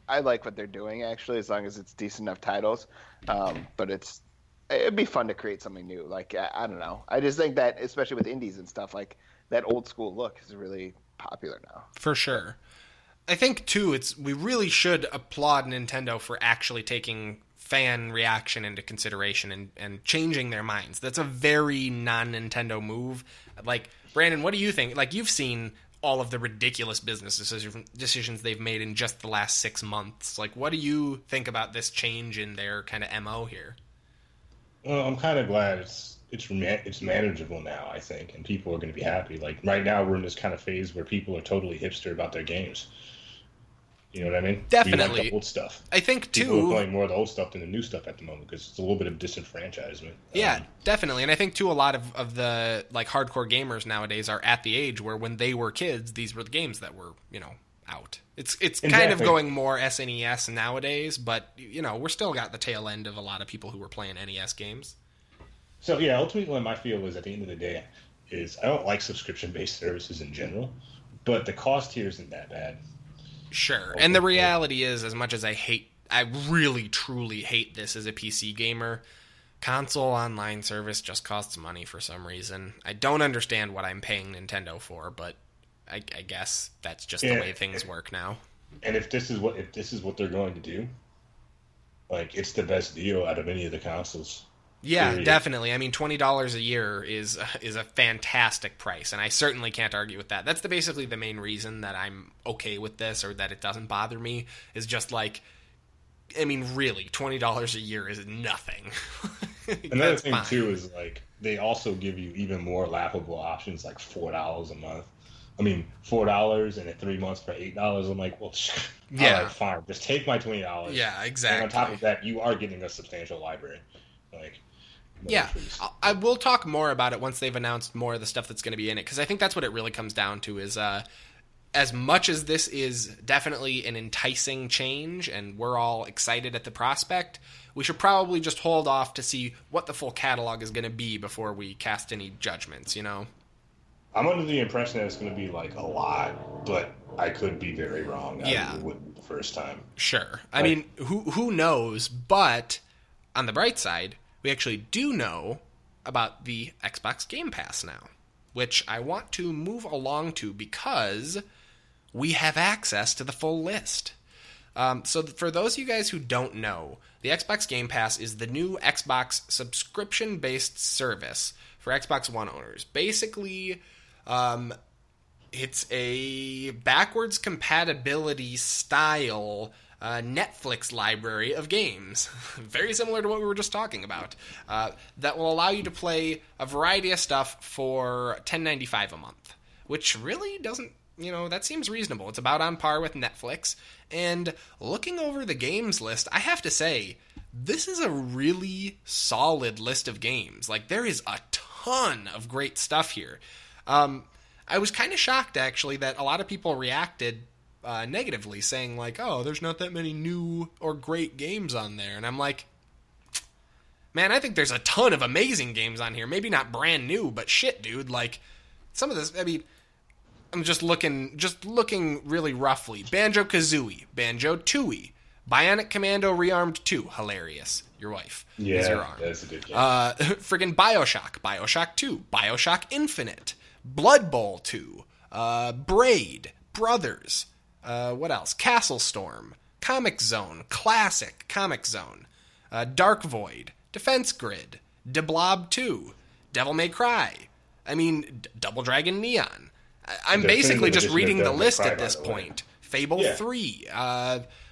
Speaker 3: I like what they're doing actually, as long as it's decent enough titles. But it'd be fun to create something new. Like, I don't know. I just think that, especially with indies and stuff, like that old school look is really popular now.
Speaker 2: For sure. I think too, we really should applaud Nintendo for actually taking fan reaction into consideration and changing their minds. That's a very non-Nintendo move. Like, Brandon, what do you think? Like, you've seen all of the ridiculous business decisions they've made in just the last 6 months. Like, what do you think about this change in their kind of MO here?
Speaker 4: Well, I'm kind of glad it's manageable now, I think, and people are going to be happy. Like, right now, we're in this kind of phase where people are totally hipster about their games. You know what I mean?
Speaker 2: Definitely.
Speaker 4: We like the old stuff.
Speaker 2: I think, too...
Speaker 4: People are playing more of the old stuff than the new stuff at the moment, because it's a little bit of disenfranchisement.
Speaker 2: Yeah, definitely. And I think, too, a lot of the like hardcore gamers nowadays are at the age where when they were kids, these were the games that were, out. It's exactly. Kind of going more SNES nowadays, but, we're still got the tail end of a lot of people who were playing NES games.
Speaker 4: So, yeah, ultimately what my feel is, at the end of the day, is I don't like subscription-based services in general, but the cost here isn't that bad.
Speaker 2: Sure. And the reality is, as much as I really, truly hate this as a PC gamer, console online service just costs money for some reason. I don't understand what I'm paying Nintendo for, but I guess that's just the way things work now. And
Speaker 4: if this is what they're going to do, like, it's the best deal out of any of the consoles.
Speaker 2: Yeah,
Speaker 4: period.
Speaker 2: Definitely. I mean, $20 a year is a fantastic price, and I certainly can't argue with that. That's basically the main reason that I'm okay with this, or that it doesn't bother me, is just like, I mean, really, $20 a year is nothing.
Speaker 4: Another thing, too, is, like, they also give you even more laughable options, like $4 a month. I mean, $4 and at 3 months for $8. I'm like, well,
Speaker 2: yeah,
Speaker 4: all right, fine. Just take my $20.
Speaker 2: Yeah, exactly.
Speaker 4: And on top of that, you are getting a substantial library. Like,
Speaker 2: yeah, I will talk more about it once they've announced more of the stuff that's going to be in it, because I think that's what it really comes down to is, as much as this is definitely an enticing change and we're all excited at the prospect, we should probably just hold off to see what the full catalog is going to be before we cast any judgments,
Speaker 4: I'm under the impression that it's going to be, like, a lot, but I could be very wrong.
Speaker 2: Yeah.
Speaker 4: I wouldn't the first time.
Speaker 2: Sure. I mean, who knows, but on the bright side, we actually do know about the Xbox Game Pass now, which I want to move along to because we have access to the full list. So for those of you guys who don't know, the Xbox Game Pass is the new Xbox subscription-based service for Xbox One owners. Basically, it's a backwards compatibility style Netflix library of games, very similar to what we were just talking about, that will allow you to play a variety of stuff for $10.95 a month, which really doesn't, that seems reasonable. It's about on par with Netflix, and looking over the games list, I have to say, this is a really solid list of games. Like, there is a ton of great stuff here. I was kind of shocked, actually, that a lot of people reacted negatively, saying like, "Oh, there's not that many new or great games on there," and I'm like, man, I think there's a ton of amazing games on here. Maybe not brand new, but shit, dude. Like, some of this, I mean, I'm just looking really roughly. Banjo-Kazooie, Banjo-Tooie, Bionic Commando Rearmed 2, hilarious. Your wife is your arm.
Speaker 4: That's a good game.
Speaker 2: Friggin' Bioshock 2, Bioshock Infinite, Blood Bowl 2, Braid, Brothers, what else? Castle Storm, Comic Zone, Classic Comic Zone, Dark Void, Defense Grid, De Blob 2, Devil May Cry. I mean, Double Dragon Neon. I'm basically just reading the list at this point. Fable 3,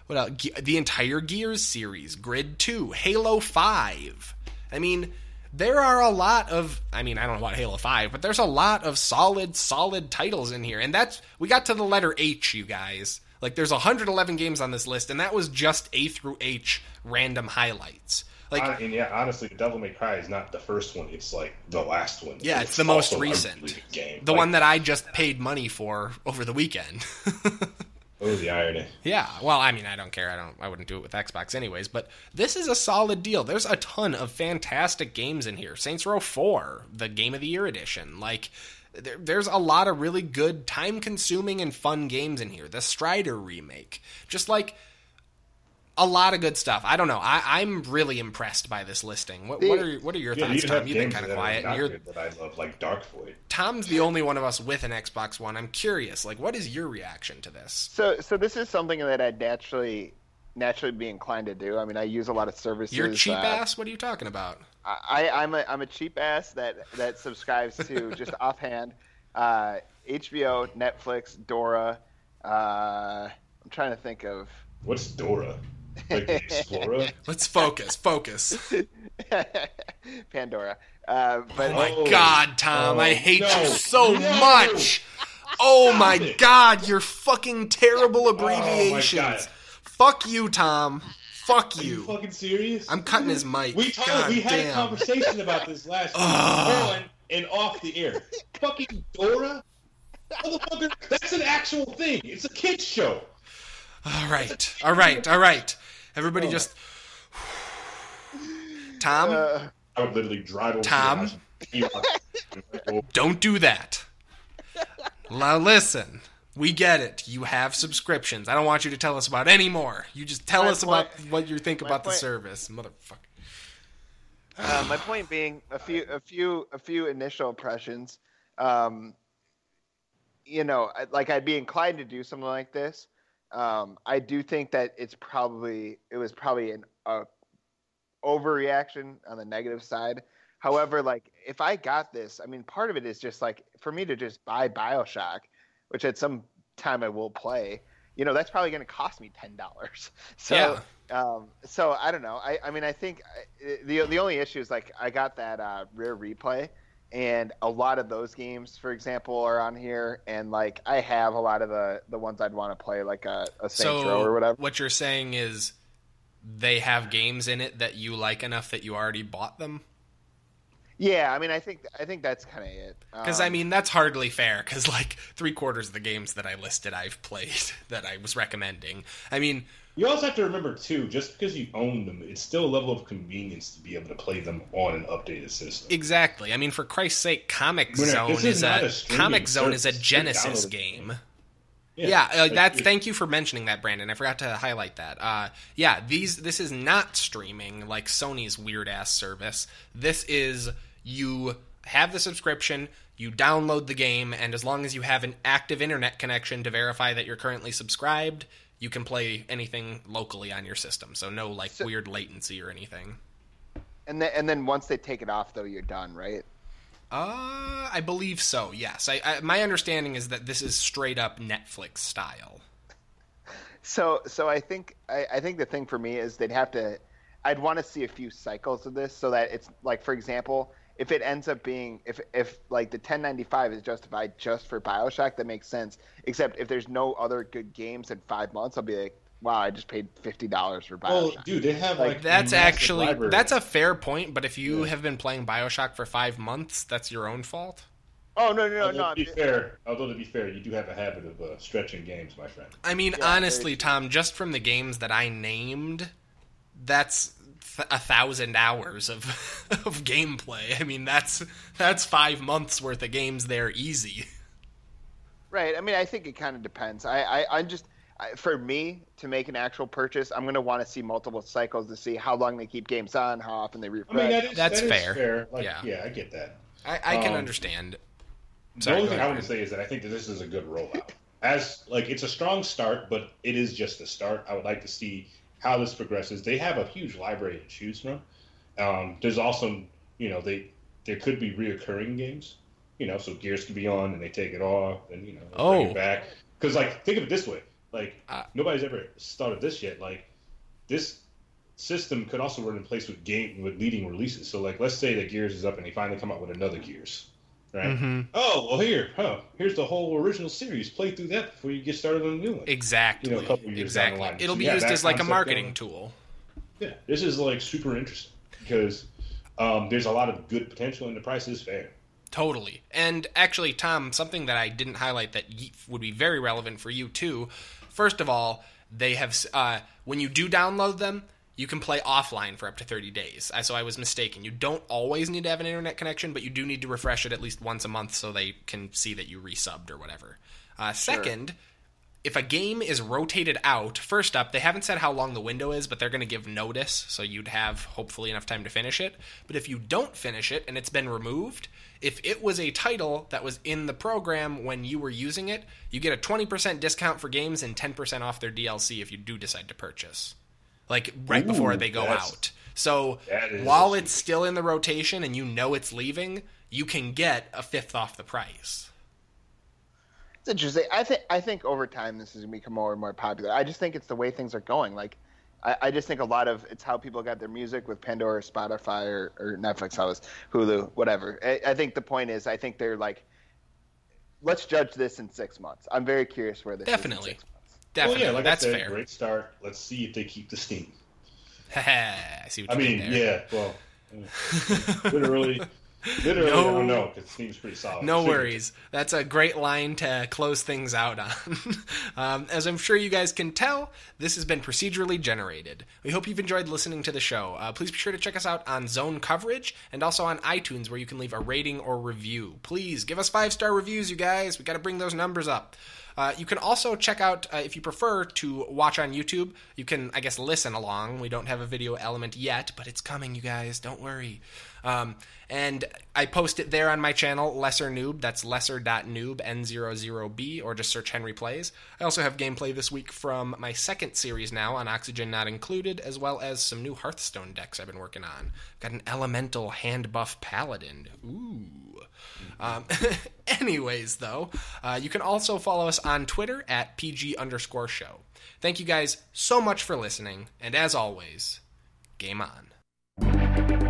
Speaker 2: what else? The entire Gears series, Grid 2, Halo 5. I mean, there are a lot of, I don't know about Halo 5, but there's a lot of solid titles in here. And we got to the letter H, you guys. Like, there's 111 games on this list, and that was just A through H random highlights. Like,
Speaker 4: honestly, Devil May Cry is not the first one. It's like the last one.
Speaker 2: Yeah, it's the most recent. Really game. The one that I just paid money for over the weekend.
Speaker 4: Oh, the irony.
Speaker 2: Yeah, well, I don't care. I wouldn't do it with Xbox anyways, but this is a solid deal. There's a ton of fantastic games in here. Saints Row 4, the Game of the Year edition. Like, there's a lot of really good, time-consuming and fun games in here. The Strider remake. Just, like, a lot of good stuff. I don't know. I'm really impressed by this listing. What are your thoughts, Tom? You've been kind of quiet.
Speaker 4: That I love, like Dark Void.
Speaker 2: Tom's the only one of us with an Xbox One. I'm curious. Like, what is your reaction to this?
Speaker 3: So this is something that I'd naturally be inclined to do. I mean, I use a lot of services.
Speaker 2: You're cheap ass? What are you talking about?
Speaker 3: I'm a cheap ass that subscribes to just offhand HBO, Netflix, Dora. I'm trying to think of
Speaker 4: what's Dora. Like the Explorer?
Speaker 2: Let's focus.
Speaker 3: Pandora.
Speaker 2: Oh my God, Tom, I hate you so much. Oh my God, your fucking terrible abbreviations. Fuck you, Tom. Fuck you.
Speaker 4: Are you fucking serious?
Speaker 2: I'm cutting his mic.
Speaker 4: We had a conversation about this last week on and off the air. Fucking Dora? Motherfucker, that's an actual thing. It's a kid's show.
Speaker 2: All right. Everybody just... Tom?
Speaker 4: I would literally drive over
Speaker 2: Tom? Don't do that. Now listen, we get it. You have subscriptions. I don't want you to tell us about any more. You just tell us about what you think about the service. Motherfucker.
Speaker 3: My point being, a few initial impressions. Like, I'd be inclined to do something like this. I do think that it was probably an overreaction on the negative side. However, like, if I got this, I mean, part of it is just like for me to just buy BioShock, which at some time I will play. That's probably going to cost me $10. So,
Speaker 2: yeah.
Speaker 3: So I don't know. I mean, I think the only issue is like I got that Rare Replay. And a lot of those games, for example, are on here. And, like, I have a lot of the ones I'd want to play, like a Saints Row or whatever.
Speaker 2: What you're saying is they have games in it that you like enough that you already bought them?
Speaker 3: Yeah, I mean, I think that's kind of it.
Speaker 2: Because, that's hardly fair. Because, like, 3/4 of the games that I listed I've played that I was recommending. I mean...
Speaker 4: You also have to remember, too, just because you own them, it's still a level of convenience to be able to play them on an updated system.
Speaker 2: Exactly. I mean, for Christ's sake, Comic Zone is a Genesis game. Thank you for mentioning that, Brandon. I forgot to highlight that. This is not streaming like Sony's weird-ass service. This is, you have the subscription, you download the game, and as long as you have an active internet connection to verify that you're currently subscribed, you can play anything locally on your system, so no weird latency or anything.
Speaker 3: And then once they take it off, though, you're done, right?
Speaker 2: I believe so. Yes. My understanding is that this is straight up Netflix style.
Speaker 3: So I think the thing for me is I'd want to see a few cycles of this so that it's like, for example, if it ends up being if like the $10.95 is justified just for BioShock, that makes sense. Except if there's no other good games in 5 months, I'll be like, wow, I just paid $50 for BioShock. Well,
Speaker 4: dude, they have
Speaker 2: that's a fair point. But if you have been playing BioShock for 5 months, that's your own fault.
Speaker 4: To be fair, you do have a habit of stretching games, my friend.
Speaker 2: I mean, honestly, Tom, just from the games that I named, that's 1,000 hours of gameplay. I mean, that's 5 months worth of games there easy.
Speaker 3: Right. I mean, I think it kind of depends. For me, to make an actual purchase, I'm going to want to see multiple cycles to see how long they keep games on, how often they refresh.
Speaker 4: I mean,
Speaker 2: that's fair.
Speaker 4: Like, yeah, I get that.
Speaker 2: I can understand.
Speaker 4: The only thing I want to say is that I think that this is a good rollout. It's a strong start, but it is just a start. I would like to see how this progresses. They have a huge library to choose from. There's also, there could be reoccurring games. So Gears can be on and they take it off and, bring it back. Because, think of it this way. Nobody's ever thought of this yet. This system could also run in place with leading releases. So, let's say that Gears is up and they finally come out with another Gears. Right? Mm-hmm. Oh, well, here's the whole original series. Play through that before you get started on the new one.
Speaker 2: Exactly.
Speaker 4: A couple years down the line.
Speaker 2: It'll be used as a marketing tool.
Speaker 4: Yeah, this is super interesting because there's a lot of good potential and the price is fair.
Speaker 2: Totally. And actually, Tom, something that I didn't highlight that would be very relevant for you too. First of all, they have when you do download them, you can play offline for up to 30 days. So I was mistaken. You don't always need to have an internet connection, but you do need to refresh it at least once a month so they can see that you resubbed or whatever. Second, if a game is rotated out, first up, they haven't said how long the window is, but they're going to give notice, so you'd have hopefully enough time to finish it. But if you don't finish it and it's been removed, if it was a title that was in the program when you were using it, you get a 20% discount for games and 10% off their DLC if you do decide to purchase. Before they go out. So while it's still in the rotation and it's leaving, you can get a fifth off the price.
Speaker 3: It's interesting. I think over time this is going to become more and more popular. I just think it's the way things are going. I just think a lot of it's how people got their music with Pandora, Spotify, or Netflix, Hulu, whatever. I think the point is, I think they're let's judge this in 6 months. I'm very curious where this is in 6 months.
Speaker 2: Definitely.
Speaker 4: Well,
Speaker 2: that's
Speaker 4: I said,
Speaker 2: fair.
Speaker 4: Great start. Let's see if they keep the steam.
Speaker 2: I see what you mean there.
Speaker 4: Yeah, well, literally, I don't know, because Steam's pretty solid.
Speaker 2: No worries. That's a great line to close things out on. As I'm sure you guys can tell, this has been procedurally generated. We hope you've enjoyed listening to the show. Please be sure to check us out on Zone Coverage and also on iTunes, where you can leave a rating or review. Please give us 5-star reviews, you guys. We got to bring those numbers up. You can also check out, if you prefer to watch on YouTube, you can, listen along. We don't have a video element yet, but it's coming, you guys. Don't worry. And I post it there on my channel, Lesser Noob. That's lesser.noob, N00B, or just search Henry Plays. I also have gameplay this week from my second series now on Oxygen Not Included, as well as some new Hearthstone decks I've been working on. Got an Elemental Hand Buff Paladin. Ooh. Anyways, though, you can also follow us on Twitter at PG_show. Thank you guys so much for listening, and as always, game on.